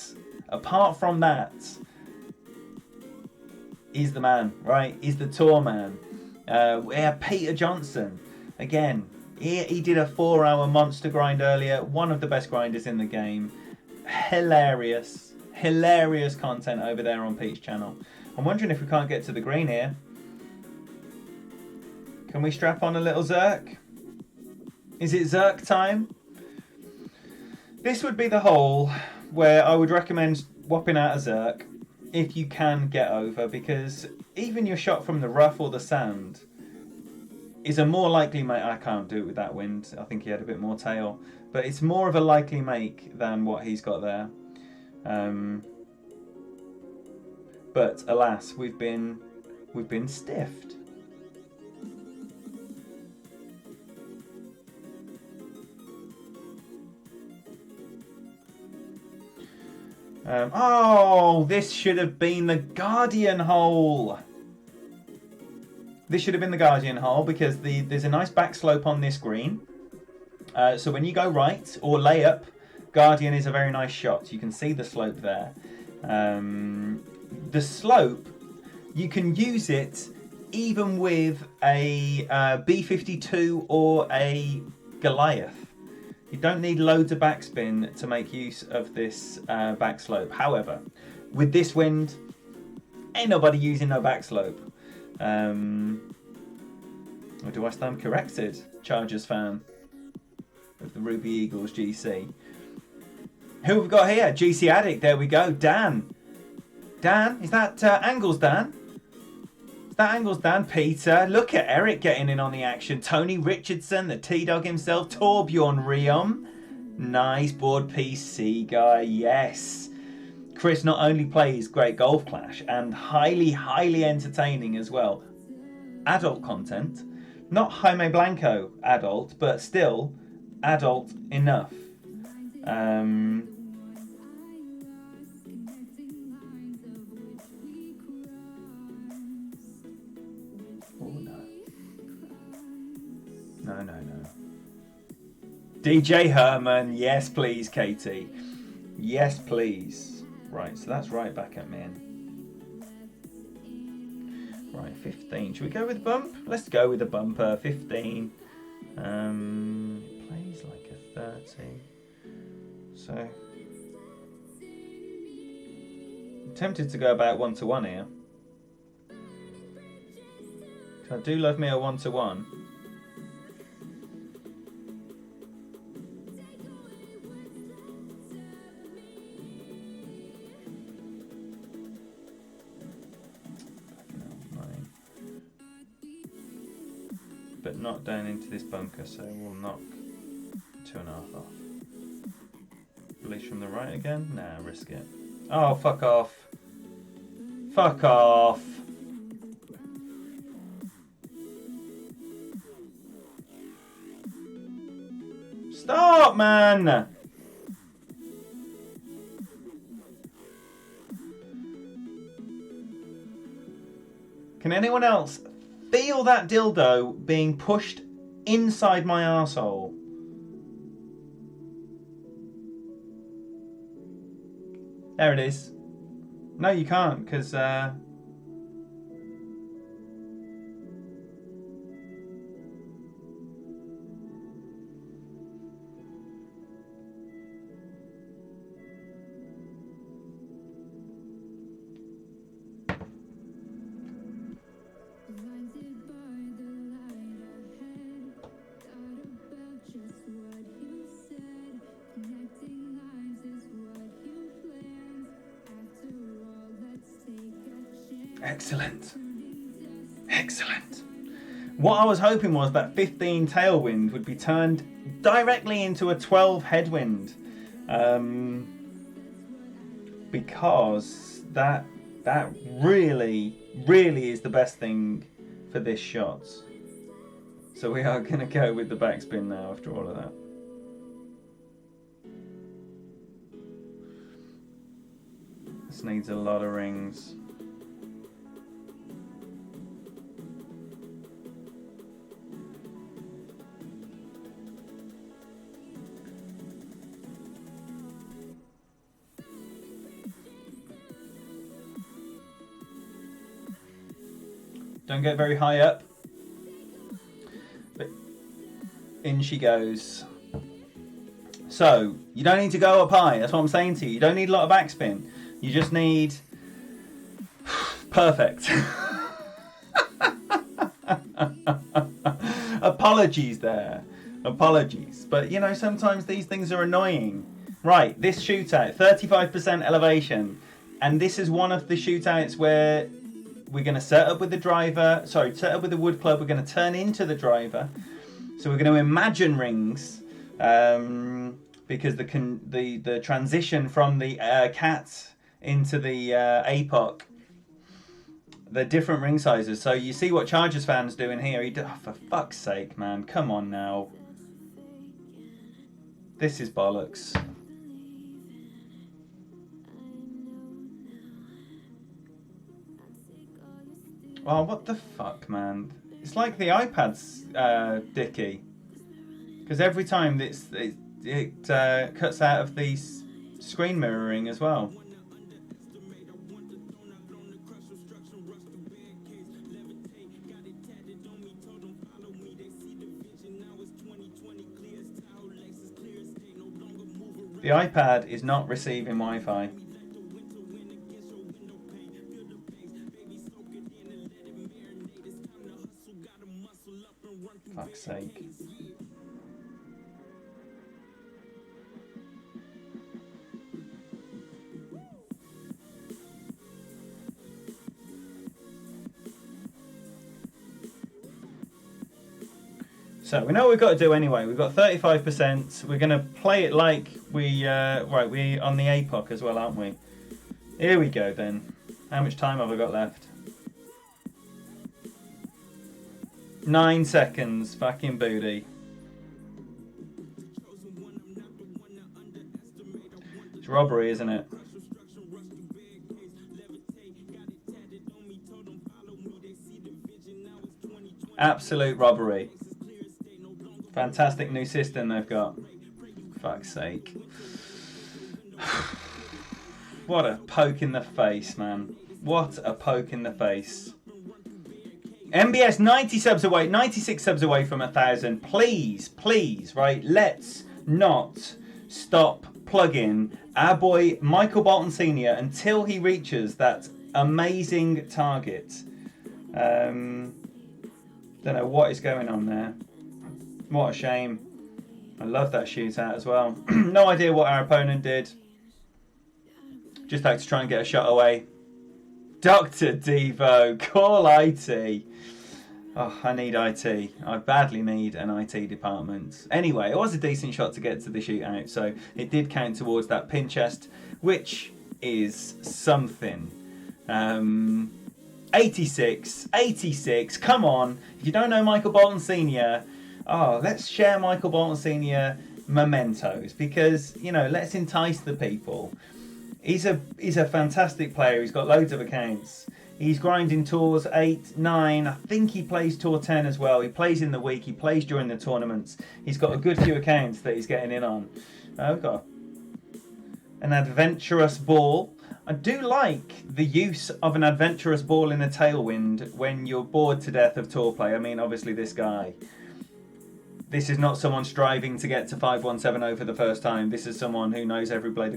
Speaker 1: apart from that, he's the man, right? He's the tour man. We have Peter Johnson. Again, he did a 4-hour monster grind earlier. One of the best grinders in the game. Hilarious content over there on Pete's channel. I'm wondering if we can't get to the green here. Can we strap on a little Zerk? Is it Zerk time? This would be the hole where I would recommend whopping out a Zerk if you can get over, because even your shot from the rough or the sand is a more likely make. I can't do it with that wind. I think he had a bit more tail, but it's more of a likely make than what he's got there. But alas, we've been stiffed. Oh, this should have been the Guardian hole. This should have been the Guardian hole because there's a nice back slope on this green. So when you go right or lay up, Guardian is a very nice shot. You can see the slope there. The slope, you can use it even with a B52 or a Goliath. You don't need loads of backspin to make use of this back slope. However, with this wind, ain't nobody using no back slope. Or do I stand corrected, Chargers fan of the Ruby Eagles GC? Who have we got here? GC Addict, there we go. Dan. Dan, is that Angles Dan? That angle's Dan Peter. Look at Eric getting in on the action. Tony Richardson, the T-Dog himself. Torbjorn Riom. Nice board PC guy. Yes. Chris not only plays great Golf Clash and highly entertaining as well. Adult content. Not Jaime Blanco adult, but still adult enough. No. DJ Herman, yes please, Katie. Yes please. Right, so that's right back at me. Right, 15. Should we go with bump? Let's go with the bumper. 15. Plays like a 30. So I'm tempted to go about 1-1 here. I do love me a 1-1. But not down into this bunker, so we'll knock 2.5 off. Release from the right again? Nah, risk it. Oh, fuck off. Fuck off. Stop, man! Can anyone else feel that dildo being pushed inside my arsehole? There it is. No, you can't, because excellent. Excellent. What I was hoping was that 15 tailwind would be turned directly into a 12 headwind. Because that really is the best thing for this shot. So we are going to go with the backspin now after all of that. This needs a lot of rings. Don't get very high up. But in she goes. So, you don't need to go up high. That's what I'm saying to you. You don't need a lot of backspin. You just need... Perfect. Apologies there. Apologies. But, you know, sometimes these things are annoying. Right, this shootout, 35% elevation. And this is one of the shootouts where... we're going to set up with the driver, set up with the wood club, we're going to turn into the driver. So we're going to imagine rings, because the transition from the cat into the APOC, they're different ring sizes. So you see what Chargers fans doing here. Oh, for fuck's sake, man, come on now. This is bollocks. Oh, what the fuck, man? It's like the iPad's dicky. Because every time it cuts out of the screen mirroring as well. The iPad is not receiving Wi-Fi. Fuck's sake. So we know what we've got to do anyway. We've got 35%. We're going to play it like we... right, we're on the APOC as well, aren't we? Here we go then. How much time have I got left? 9 seconds. Fucking booty. It's robbery, isn't it? Absolute robbery. Fantastic new system they've got. Fuck's sake. What a poke in the face, man. What a poke in the face. MBS 90 subs away, 96 subs away from 1,000. Please, please, right? Let's not stop plugging our boy Michael Bolton Sr. until he reaches that amazing target. Don't know what is going on there. What a shame. I love that shootout as well. No idea what our opponent did. Just like to try and get a shot away. Dr. Devo, call IT. Oh, I need IT. I badly need an IT department. Anyway, it was a decent shot to get to the shootout, so it did count towards that pin chest, which is something. 86, come on. If you don't know Michael Bolton Sr., let's share Michael Bolton Sr. mementos, because, you know, let's entice the people. He's a fantastic player. He's got loads of accounts. He's grinding tours 8, 9. I think he plays tour 10 as well. He plays in the week. He plays during the tournaments. He's got a good few accounts that he's getting in on. We've got an adventurous ball. I do like the use of an adventurous ball in a tailwind when you're bored to death of tour play. I mean, obviously this guy. This is not someone striving to get to 5170 for the first time. This is someone who knows every blade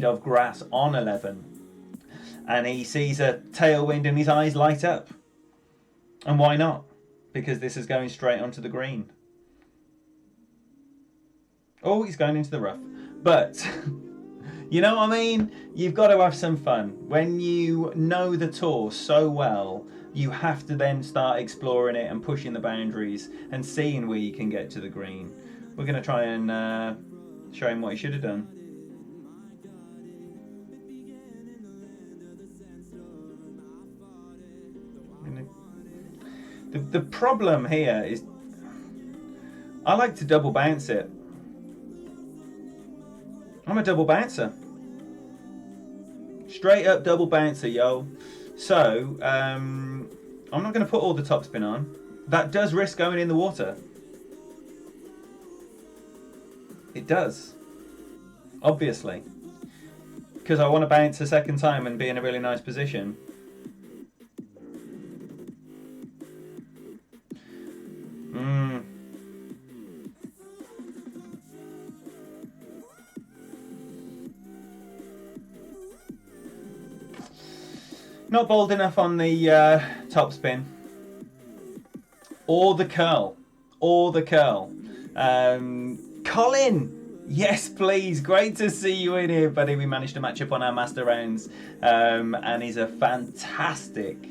Speaker 1: of grass on 11. And he sees a tailwind and his eyes light up. And why not? Because this is going straight onto the green. Oh, he's going into the rough. But, you know what I mean? You've got to have some fun. When you know the tour so well, you have to then start exploring it and pushing the boundaries and seeing where you can get to the green. We're going to try and show him what he should have done. The problem here is I like to double bounce it. I'm a double bouncer. Straight up double bouncer, yo. So, I'm not going to put all the topspin on. That does risk going in the water. It does. Obviously. Because I want to bounce a second time and be in a really nice position. Not bold enough on the top spin. Or the curl. Colin! Yes, please. Great to see you in here, buddy. We managed to match up on our master rounds. And he's a fantastic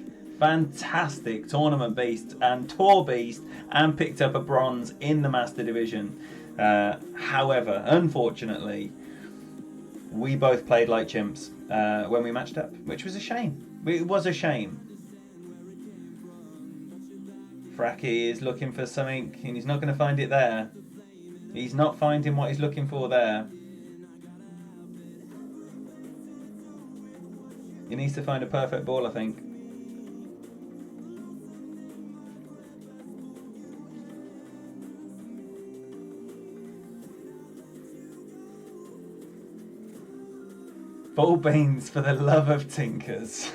Speaker 1: tournament beast and tour beast, and picked up a bronze in the master division. However, unfortunately, we both played like chimps when we matched up, which was a shame. It was a shame. Fracky is looking for something, and he's not going to find it there. He's not finding what he's looking for there. He needs to find a perfect ball, I think. Ball beans for the love of tinkers.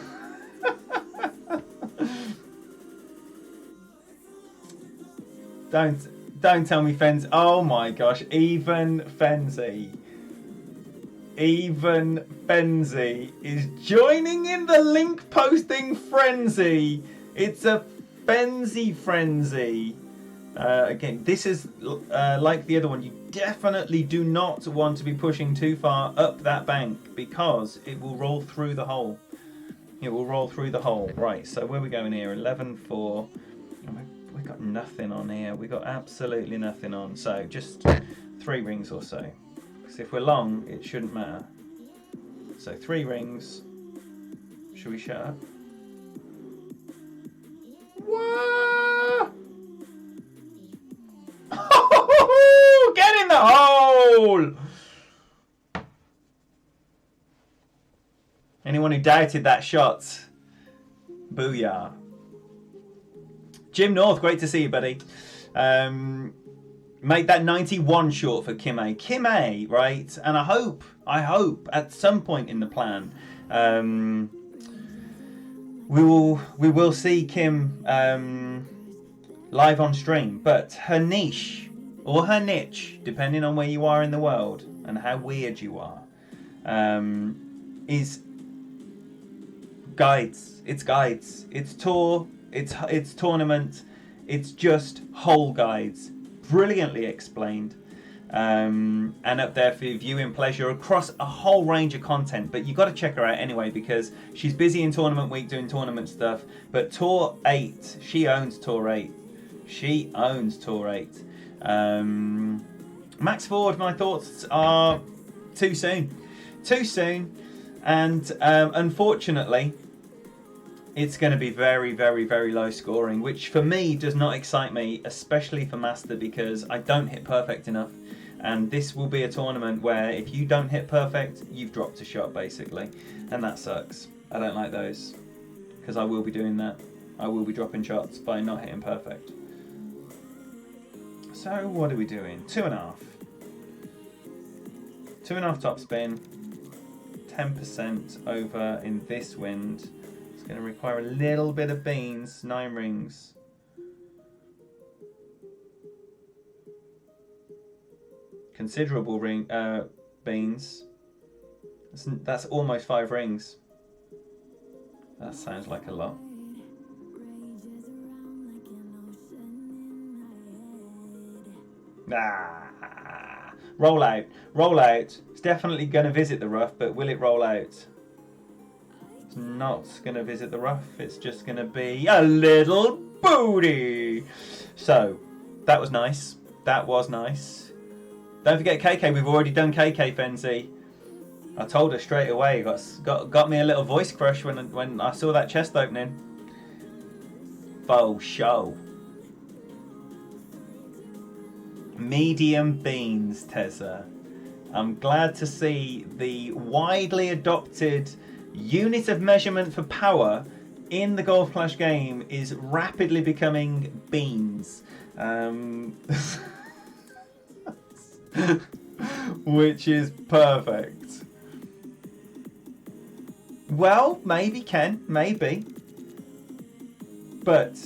Speaker 1: Don't tell me Fenzi. Oh my gosh, even Fenzi is joining in the link posting frenzy. It's a Fenzi frenzy. Again, this is like the other one. You definitely do not want to be pushing too far up that bank, because it will roll through the hole. It will roll through the hole. Right, so where are we going here? 11-4. We're we got nothing on here. We got absolutely nothing on. So just 3 rings or so. Because if we're long, it shouldn't matter. So 3 rings. Should we shut up? What? Get in the hole! Anyone who doubted that shot, booyah. Jim North, great to see you, buddy. Made that 91 short for Kim A. Kim A, right? And I hope at some point in the plan, we will see Kim live on stream. But her niche or her niche, depending on where you are in the world and how weird you are, is guides. It's guides. It's tour. It's tournament. It's just whole guides, brilliantly explained, and up there for your viewing pleasure across a whole range of content. But you got to check her out anyway because she's busy in tournament week doing tournament stuff. But Tour 8, she owns Tour 8. She owns Tour 8. Max Ford, my thoughts are too soon. Too soon. And unfortunately, it's going to be very, very, very low scoring, which for me does not excite me, especially for Master, because I don't hit perfect enough. And this will be a tournament where if you don't hit perfect, you've dropped a shot, basically. And that sucks. I don't like those, because I will be doing that. I will be dropping shots by not hitting perfect. So what are we doing? 2.5. 2.5 top spin. 10% over in this wind. It's going to require a little bit of beans. 9 rings. Considerable beans. That's almost 5 rings. That sounds like a lot. Roll out. Roll out. It's definitely going to visit the rough, but will it roll out? It's not going to visit the rough. It's just going to be a little booty. So, that was nice. That was nice. Don't forget KK. We've already done KK, Fenzi. I told her straight away. Got me a little voice crush when I saw that chest opening. Faux show. Medium beans, Tessa. I'm glad to see the widely adopted unit of measurement for power in the Golf Clash game is rapidly becoming beans. Which is perfect. Well, maybe, Ken. Maybe. But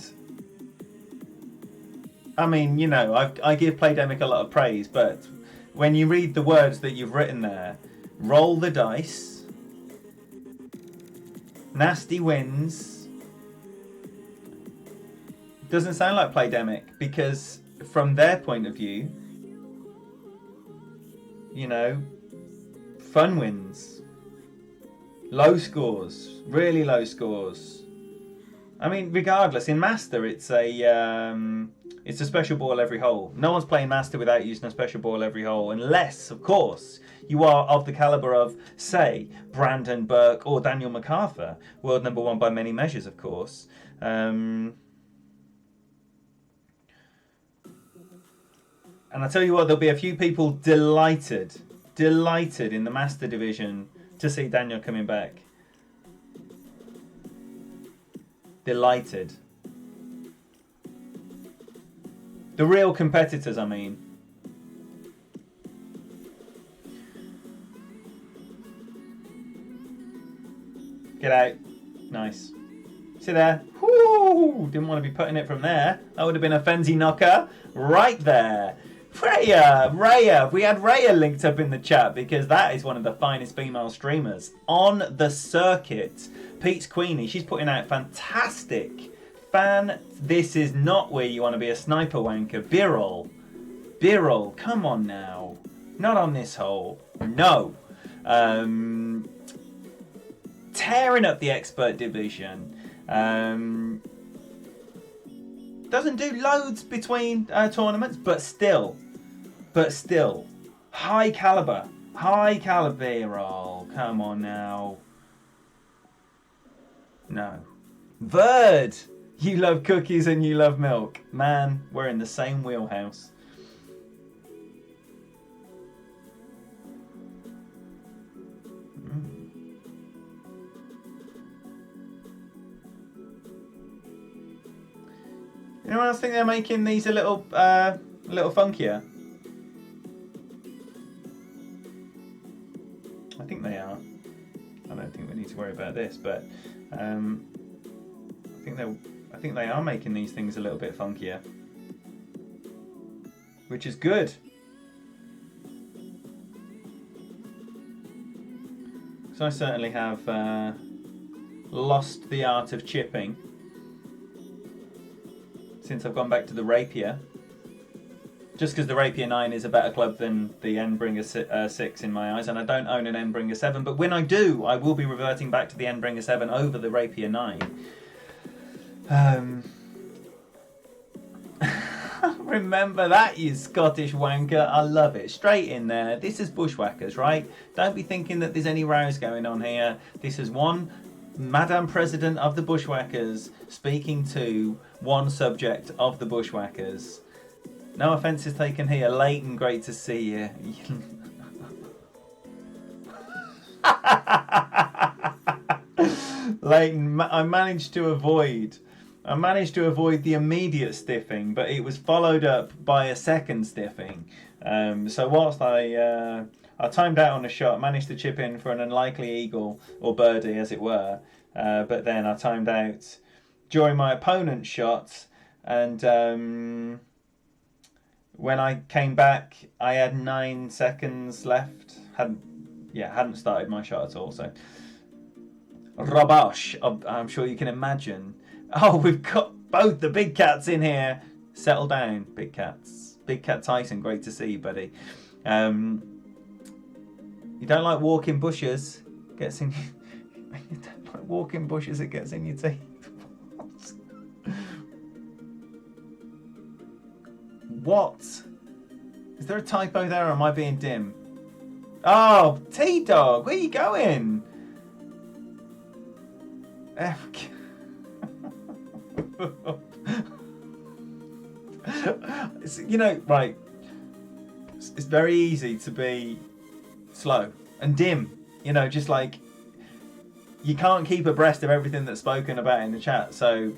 Speaker 1: I mean, you know, I give Playdemic a lot of praise, but when you read the words that you've written there, roll the dice, nasty wins, doesn't sound like Playdemic, because from their point of view, you know, fun wins, low scores, really low scores. I mean, regardless, in Master, it's a special ball every hole. No one's playing Master without using a special ball every hole, unless, of course, you are of the caliber of, say, Brandon Burke or Daniel MacArthur, world number 1 by many measures, of course. And I tell you what, there'll be a few people delighted in the Master division to see Daniel coming back. Delighted. The real competitors, I mean. Get out. Nice. See there? Whoo! Didn't want to be putting it from there. That would have been a Fenzi knocker right there. Raya. We had Raya linked up in the chat because that is one of the finest female streamers on the circuit. Pete's Queenie. She's putting out fantastic. This is not where you want to be a sniper wanker. Birol, come on now. Not on this hole. No. Tearing up the expert division. Doesn't do loads between tournaments, but still, high caliber. Oh, come on now. No. Verd! You love cookies and you love milk. Man, we're in the same wheelhouse. Anyone else think they're making these a little funkier? I think they are. I don't think we need to worry about this, but I think they are making these things a little bit funkier, which is good. So I certainly have lost the art of chipping since I've gone back to the Rapier. Just because the Rapier 9 is a better club than the Endbringer 6 in my eyes, and I don't own an Endbringer 7, but when I do, I will be reverting back to the Endbringer 7 over the Rapier 9. Remember that, you Scottish wanker. I love it. Straight in there. This is Bushwhackers, right? Don't be thinking that there's any rows going on here. This is one Madam President of the Bushwhackers speaking to one subject of the Bushwhackers. No offence is taken here. Leighton, great to see you. Leighton, I managed to avoid the immediate stiffing, but it was followed up by a second stiffing. So whilst I timed out on a shot, managed to chip in for an unlikely eagle, or birdie as it were, but then I timed out during my opponent's shot, and when I came back, I had 9 seconds left. Hadn't started my shot at all. So, Robosh, I'm sure you can imagine. Oh, we've got both the big cats in here. Settle down, big cats. Big Cat Tyson, great to see you, buddy. You don't like walking bushes? Gets in. You don't like walking bushes? It gets in your teeth. What? Is there a typo there, or am I being dim? Oh, T-Dog, where are you going? You know, right. It's very easy to be slow and dim. You know, just like you can't keep abreast of everything that's spoken about in the chat. So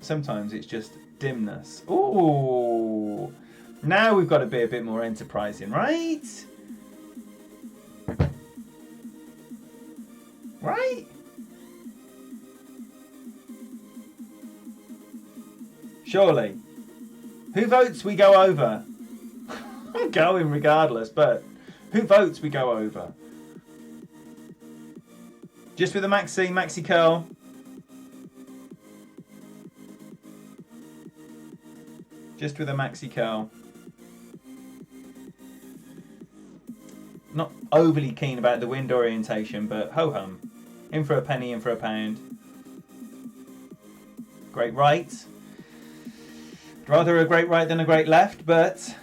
Speaker 1: sometimes it's just dimness. Ooh. Now we've got to be a bit more enterprising, right? Right? Surely. Who votes we go over? I'm going regardless, but who votes we go over? Just with a maxi curl. Just with a maxi curl. Not overly keen about the wind orientation, but ho-hum. In for a penny, in for a pound. Great right. Rather a great right than a great left, but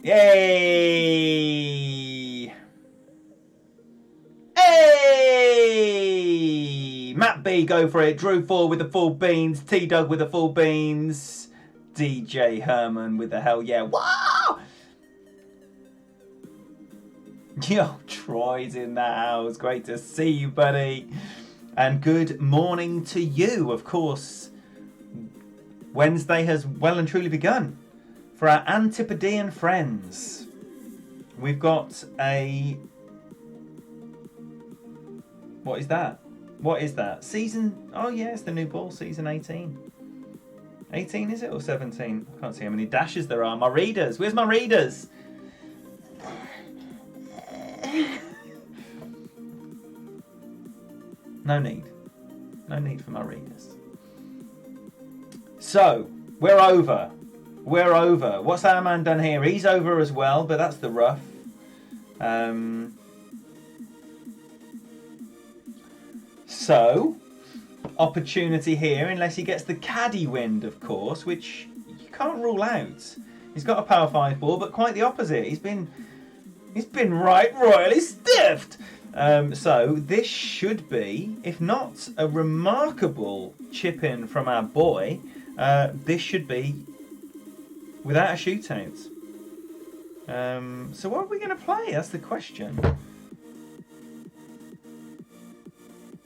Speaker 1: yay! Hey! Matt B, go for it. Drew 4 with the full beans. T-Dug with the full beans. DJ Herman with the hell yeah. Wow! Yo, Troy's in the house. Great to see you, buddy. And good morning to you, of course. Wednesday has well and truly begun for our Antipodean friends. We've got a... What is that? What is that? Season... Oh, yeah, it's the new ball, season 18. 18, is it? Or 17? I can't see how many dashes there are. My readers. Where's my readers? No need. No need for my readers. So, we're over. We're over. What's our man done here? He's over as well, but that's the rough. So, opportunity here, unless he gets the caddy wind, of course, which you can't rule out. He's got a power 5 ball, but quite the opposite. He's been right royally stiffed. So this should be, if not a remarkable chip in from our boy, this should be without a shootout. So what are we going to play? That's the question.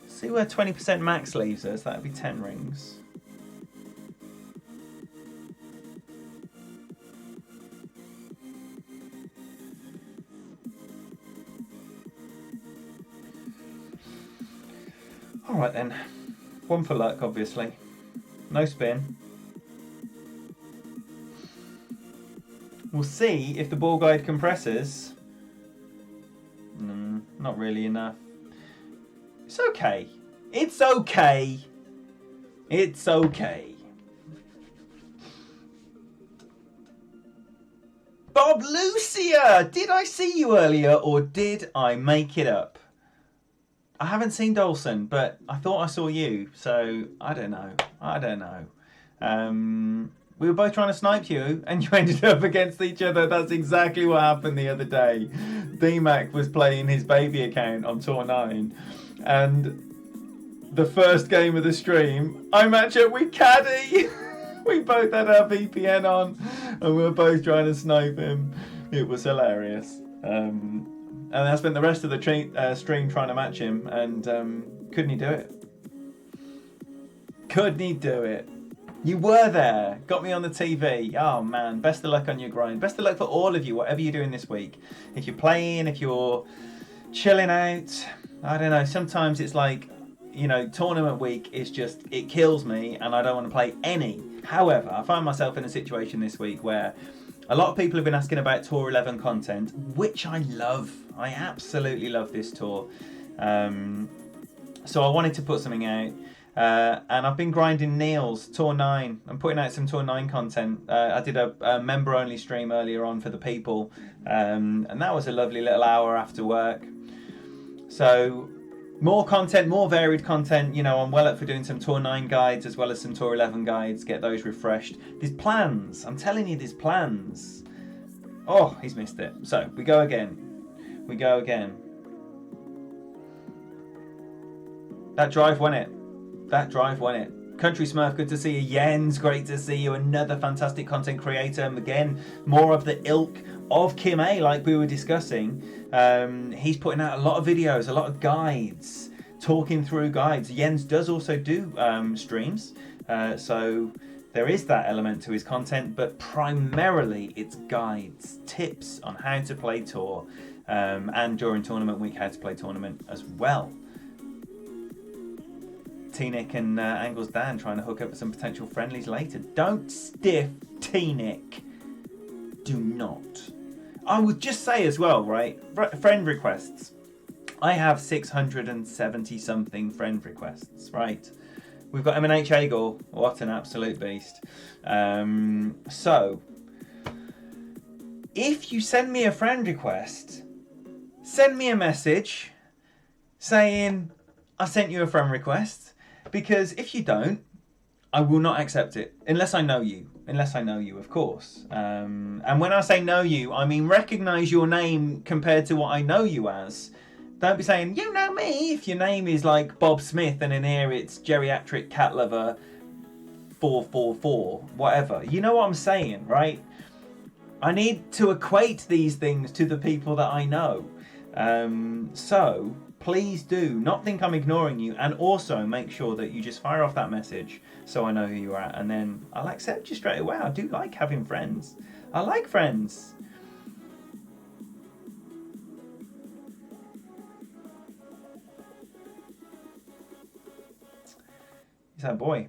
Speaker 1: See where 20% max leaves us. That would be 10 rings. Alright then. One for luck, obviously. No spin. We'll see if the ball guide compresses. Not really enough. It's okay. It's okay. It's okay. Bob Lucia! Did I see you earlier or did I make it up? I haven't seen Dolson, but I thought I saw you, so I don't know. We were both trying to snipe you, and you ended up against each other. That's exactly what happened the other day. DMAC was playing his baby account on Tour 9, and the first game of the stream, I match up with Caddy. We both had our VPN on, and we were both trying to snipe him. It was hilarious. And I spent the rest of the stream trying to match him, and couldn't he do it? Couldn't he do it? You were there, got me on the TV. Oh man, best of luck on your grind. Best of luck for all of you, whatever you're doing this week. If you're playing, if you're chilling out, I don't know, sometimes it's like, you know, tournament week is just, it kills me and I don't want to play any. However, I find myself in a situation this week where a lot of people have been asking about Tour 11 content, which I love. I absolutely love this tour. So I wanted to put something out. And I've been grinding Neil's Tour 9. I'm putting out some Tour 9 content. I did a member-only stream earlier on for the people. And that was a lovely little hour after work. So more content, more varied content. You know, I'm well up for doing some Tour 9 guides as well as some Tour 11 guides. Get those refreshed. There's plans. I'm telling you, there's plans. Oh, he's missed it. So we go again. We go again. That drive won it. That drive won it. Country Smurf, good to see you. Jens, great to see you. Another fantastic content creator. And again, more of the ilk of Kim A, like we were discussing. He's putting out a lot of videos, a lot of guides, talking through guides. Jens does also do streams. So there is that element to his content, but primarily it's guides, tips on how to play tour, and during tournament week, how to play tournament as well. T-Nick and Angles Dan trying to hook up with some potential friendlies later. Don't stiff T-Nick. Do not. I would just say as well, right? Friend requests. I have 670 something friend requests, right? We've got MNH Agor. What an absolute beast. So, if you send me a friend request, send me a message saying I sent you a friend request. Because if you don't, I will not accept it unless I know you. Unless I know you, of course. And when I say know you, I mean recognise your name compared to what I know you as. Don't be saying, you know me, if your name is like Bob Smith and in here it's Geriatric Cat Lover 444, whatever. You know what I'm saying, right? I need to equate these things to the people that I know. So please do not think I'm ignoring you, and also make sure that you just fire off that message so I know who you are, and then I'll accept you straight away. I do like having friends. I like friends. He's that boy.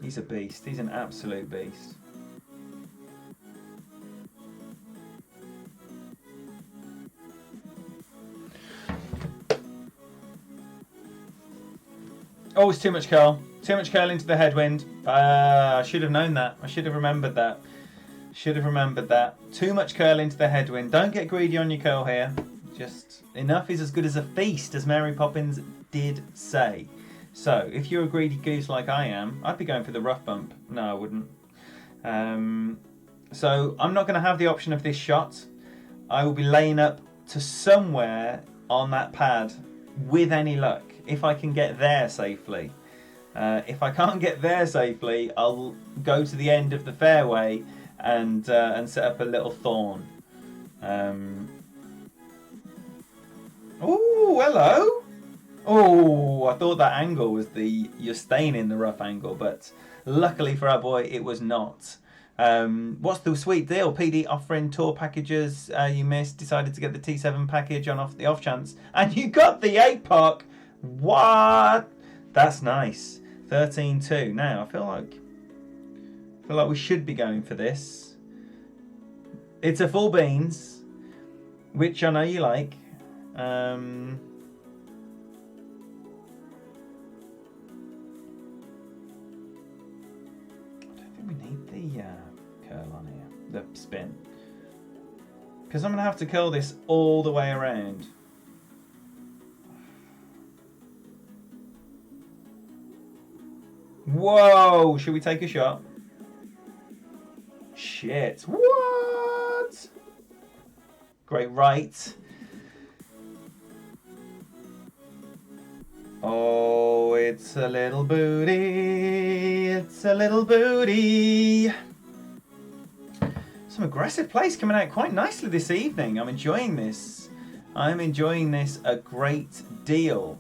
Speaker 1: He's a beast. He's an absolute beast. Oh, it's too much curl. Too much curl into the headwind. I should have known that. I should have remembered that. Should have remembered that. Too much curl into the headwind. Don't get greedy on your curl here. Just enough is as good as a feast, as Mary Poppins did say. So, if you're a greedy goose like I am, I'd be going for the rough bump. No, I wouldn't. So, I'm not going to have the option of this shot. I will be laying up to somewhere on that pad with any luck, if I can get there safely. If I can't get there safely, I'll go to the end of the fairway and set up a little thorn. Oh, hello! Oh, I thought that angle was the you're staying in the rough angle, but luckily for our boy, it was not. What's the sweet deal? PD offering tour packages you missed, decided to get the T7 package on off the off chance, and you got the APOC. What? That's nice. 13-2. Now I feel like we should be going for this. It's a full beans, which I know you like. I don't think we need the curl on here, the spin, because I'm gonna have to curl this all the way around. Whoa! Should we take a shot? Shit! What? Great right. Oh, it's a little booty. It's a little booty. Some aggressive plays coming out quite nicely this evening. I'm enjoying this. I'm enjoying this a great deal.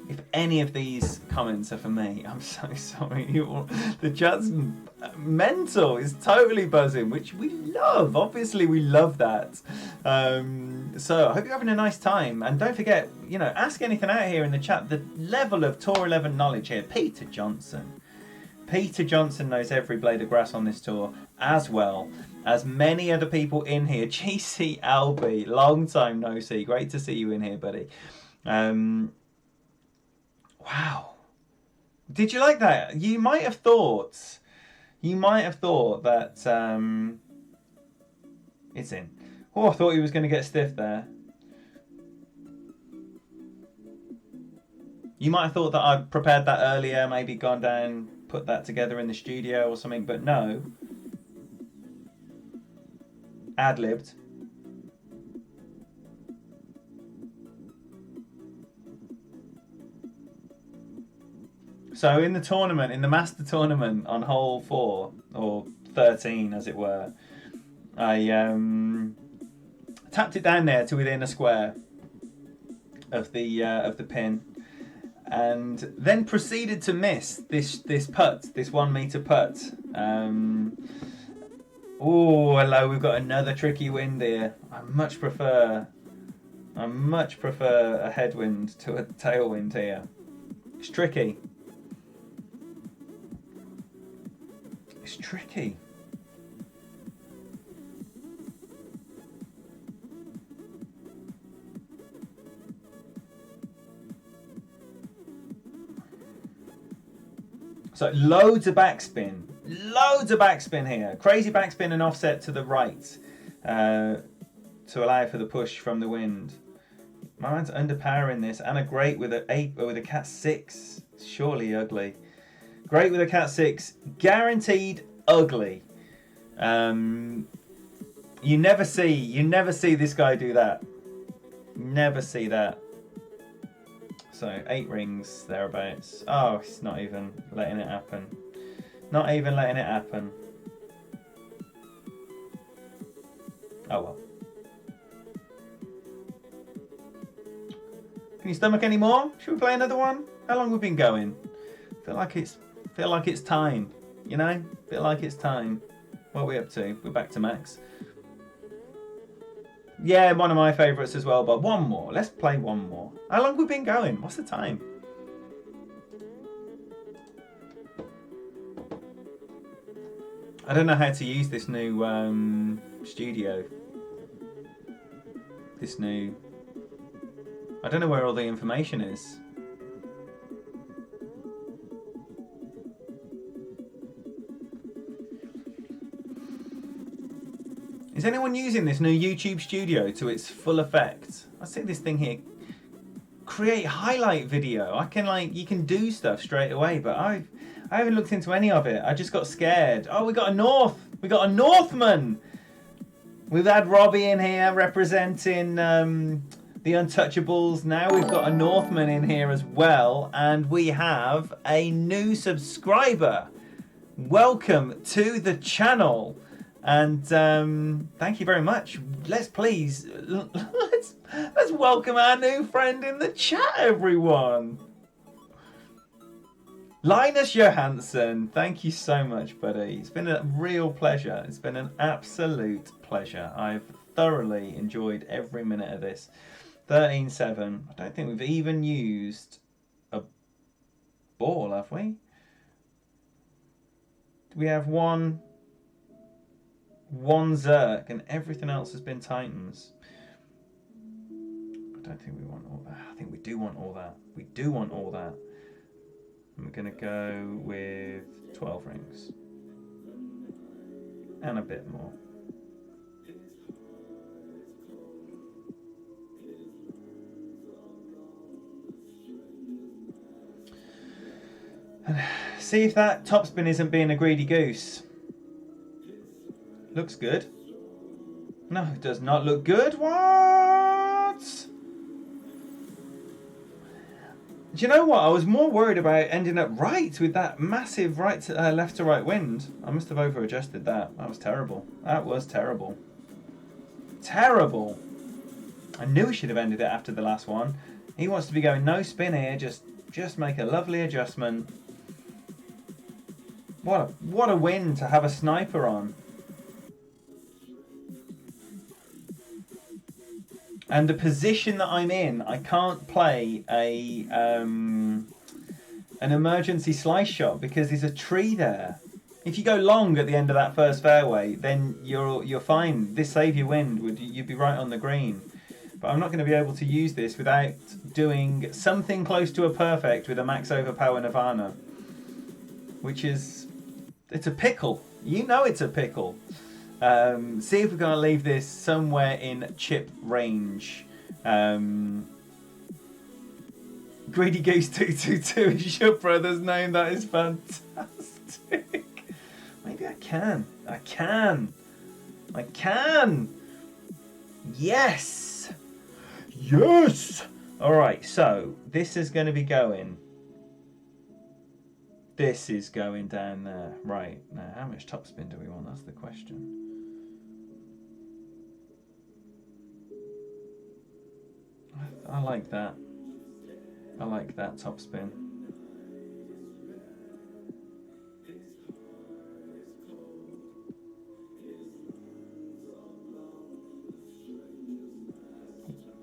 Speaker 1: If any of these comments are for me, I'm so sorry. The chat's mental. It's totally buzzing, which we love. Obviously, we love that. So I hope you're having a nice time. And don't forget, ask anything out here in the chat. The level of Tour 11 knowledge here. Peter Johnson. Peter Johnson knows every blade of grass on this tour, as well as many other people in here. GC Albie, long time no see. Great to see you in here, buddy. Wow. Did you like that? You might have thought that it's in. Oh, I thought he was going to get stiff there. You might have thought that I prepared that earlier, maybe gone down, put that together in the studio or something, but no. Ad-libbed. So in the tournament, in the Master Tournament on hole 4, or 13 as it were, I tapped it down there to within a square of the pin, and then proceeded to miss this putt, this 1 meter putt. Oh, hello, we've got another tricky wind here. I much prefer a headwind to a tailwind here. It's tricky. It's tricky. So loads of backspin. Loads of backspin here. Crazy backspin and offset to the right to allow for the push from the wind. My man's underpowering this, and a great with a cat 6. Surely ugly. Great with a cat 6. Guaranteed ugly. You never see this guy do that. Never see that. So 8 rings thereabouts. Oh, it's not even letting it happen. Not even letting it happen. Oh well. Can you stomach any more? Should we play another one? How long have we been going? Feel like it's time. Feel like it's time. What are we up to? We're back to max. Yeah, one of my favourites as well, but one more. Let's play one more. How long have we been going? What's the time? I don't know how to use this new studio. I don't know where all the information is. Is anyone using this new YouTube studio to its full effect? I see this thing here. Create highlight video. I can you can do stuff straight away, but I haven't looked into any of it. I just got scared. Oh, we got a Northman. We've had Robbie in here representing the Untouchables. Now we've got a Northman in here as well, and we have a new subscriber. Welcome to the channel. And thank you very much. Let's welcome our new friend in the chat, everyone. Linus Johansson, thank you so much, buddy. It's been a real pleasure. It's been an absolute pleasure. I've thoroughly enjoyed every minute of this. 13-7. I don't think we've even used a ball, have we? We have one Zerk, and everything else has been Titans. I don't think we want all that. I think we do want all that. We do want all that. And we're going to go with 12 rings. And a bit more. And see if that topspin isn't being a greedy goose. Looks good. No, it does not look good. What? Do you know what? I was more worried about ending up right with that massive left to right wind. I must have over-adjusted that. That was terrible. That was terrible. Terrible. I knew we should have ended it after the last one. He wants to be going no spin here. Just make a lovely adjustment. What a win to have a sniper on. And the position that I'm in, I can't play an emergency slice shot because there's a tree there. If you go long at the end of that first fairway, then you're fine. This save your wind, you'd be right on the green. But I'm not going to be able to use this without doing something close to a perfect with a max overpower Nirvana, which is, it's a pickle. You know it's a pickle. See if we're going to leave this somewhere in chip range. Greedy Goose 222 is your brother's name. That is fantastic. Maybe I can. I can. Yes. Yes. All right. So this is going to be going. This is going down there. Right. Now, how much topspin do we want? That's the question. I like that. I like that topspin.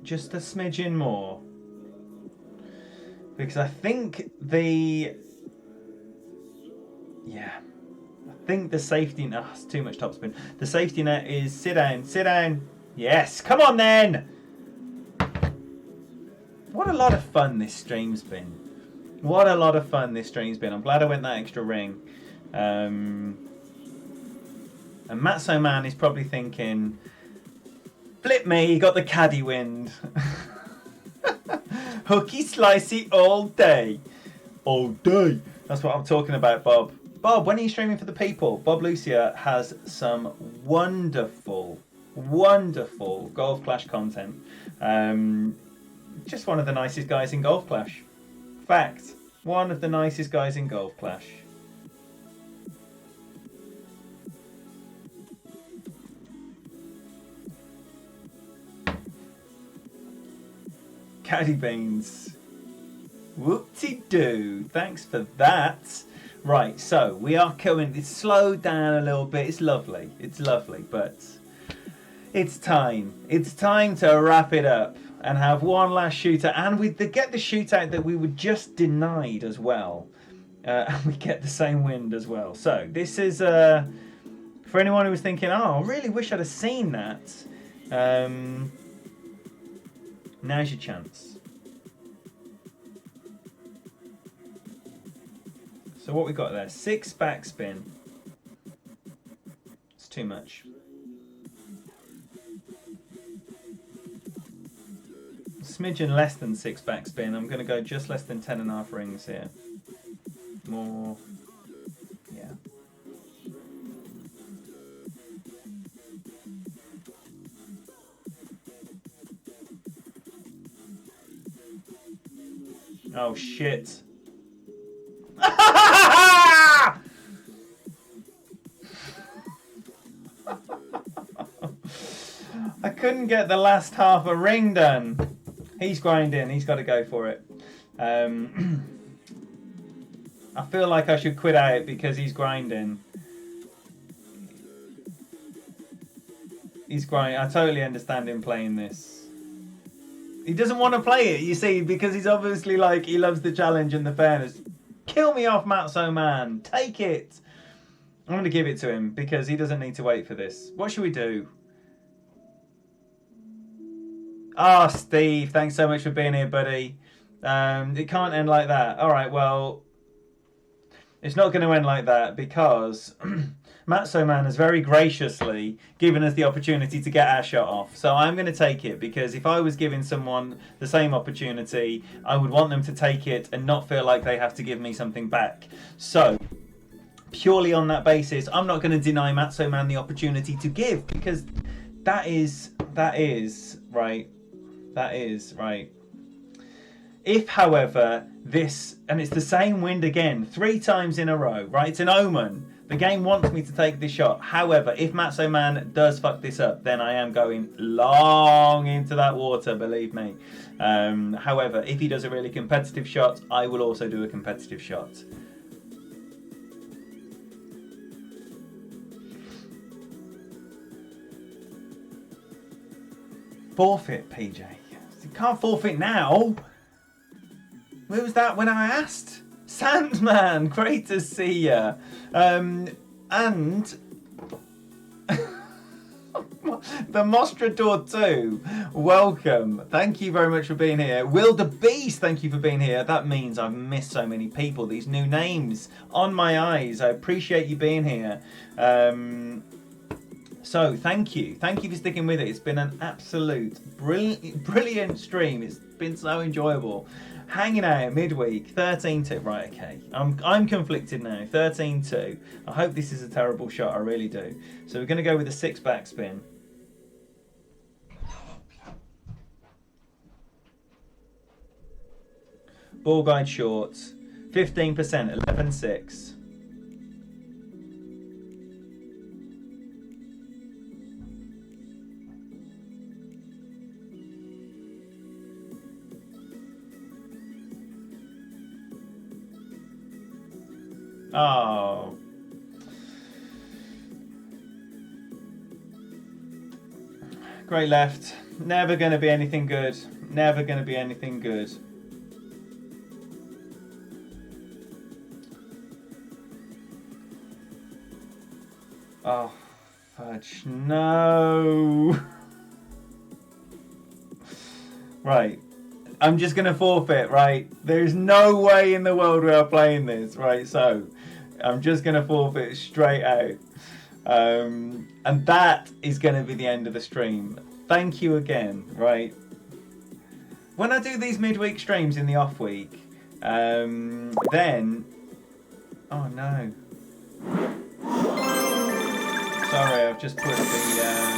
Speaker 1: Just a smidgen more. Because I think the safety net, it's too much topspin. The safety net is sit down. Yes, come on then. What a lot of fun this stream's been. What a lot of fun this stream's been. I'm glad I went that extra ring. And Matzo Man is probably thinking, flip me, he got the caddy wind. Hooky slicey all day. All day. That's what I'm talking about, Bob. Bob, when are you streaming for the people? Bob Lucia has some wonderful, wonderful Golf Clash content. Just one of the nicest guys in Golf Clash. Fact. One of the nicest guys in Golf Clash. Caddy Beans. Whoop-de-doo. Thanks for that. Right, so we are going. It's slowed down a little bit. It's lovely. It's lovely, but it's time. It's time to wrap it up and have one last shooter. And we get the shootout that we were just denied as well. And we get the same wind as well. So this is for anyone who was thinking, oh, I really wish I'd have seen that. Now's your chance. So what we got there? 6 backspin. It's too much. Smidgen less than 6 backspin. I'm going to go just less than 10.5 rings here. More. Yeah. Oh shit. I couldn't get the last half a ring done. He's grinding. He's got to go for it. I feel like I should quit out because he's grinding. He's grinding. I totally understand him playing this. He doesn't want to play it, you see, because he's obviously like, he loves the challenge and the fairness. Kill me off, Matzo Man. Take it. I'm going to give it to him because he doesn't need to wait for this. What should we do? Ah, oh, Steve, thanks so much for being here, buddy. It can't end like that. All right, well, it's not going to end like that because Matzo Man has very graciously given us the opportunity to get our shot off. So I'm going to take it because if I was giving someone the same opportunity, I would want them to take it and not feel like they have to give me something back. So purely on that basis, I'm not going to deny Matzo Man the opportunity to give because that is right. That is right. If, however, this, and it's the same wind again, 3 times in a row, right? It's an omen. The game wants me to take this shot. However, if Matzo Man does fuck this up, then I am going long into that water, believe me. However, if he does a really competitive shot, I will also do a competitive shot. Forfeit, PJ. You can't forfeit now. Where was that when I asked? Sandman, great to see ya. And the Mostrador 2, welcome. Thank you very much for being here. Will the Beast, thank you for being here. That means I've missed so many people. These new names on my eyes. I appreciate you being here. So thank you for sticking with it. It's been an absolute brilliant stream. It's been so enjoyable. Hanging out midweek, 13-2. Right, okay. I'm conflicted now. 13-2. I hope this is a terrible shot. I really do. So we're going to go with a 6 backspin. Ball guide shorts. 15%. 11-6. Oh. Great left. Never going to be anything good. Never going to be anything good. Oh, fudge. No. Right. I'm just going to forfeit, right? There's no way in the world we are playing this, right? So I'm just going to forfeit straight out. And that is going to be the end of the stream. Thank you again, right? When I do these midweek streams in the off week, then... Oh, no. Sorry, I've just put the...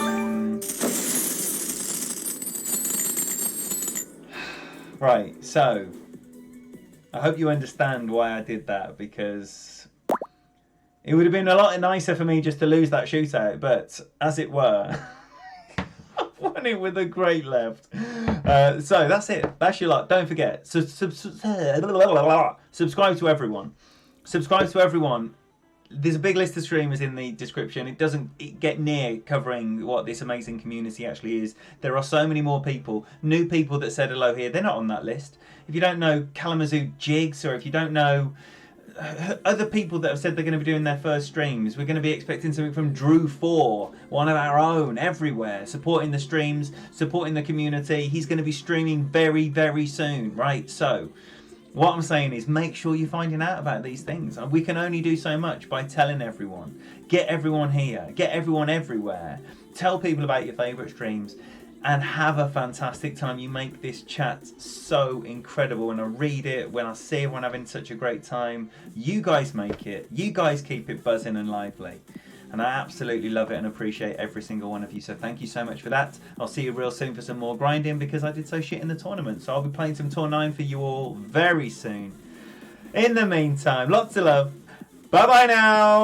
Speaker 1: Right, so I hope you understand why I did that, because it would have been a lot nicer for me just to lose that shootout, but as it were, I won it with a great left. So that's it. That's your lot. Don't forget. Subscribe to everyone. Subscribe to everyone. There's a big list of streamers in the description. It doesn't get near covering what this amazing community actually is. There are so many more people, new people that said hello here. They're not on that list. If you don't know Kalamazoo Jigs, or if you don't know other people that have said they're going to be doing their first streams, we're going to be expecting something from Drew4, one of our own, everywhere, supporting the streams, supporting the community. He's going to be streaming very, very soon, right? So what I'm saying is, make sure you're finding out about these things. We can only do so much by telling everyone. Get everyone here. Get everyone everywhere. Tell people about your favourite streams. and have a fantastic time. You make this chat so incredible. When I read it, when I see everyone having such a great time, you guys make it. You guys keep it buzzing and lively. And I absolutely love it and appreciate every single one of you. So thank you so much for that. I'll see you real soon for some more grinding because I did so shit in the tournament. So I'll be playing some Tour 9 for you all very soon. In the meantime, lots of love. Bye bye now.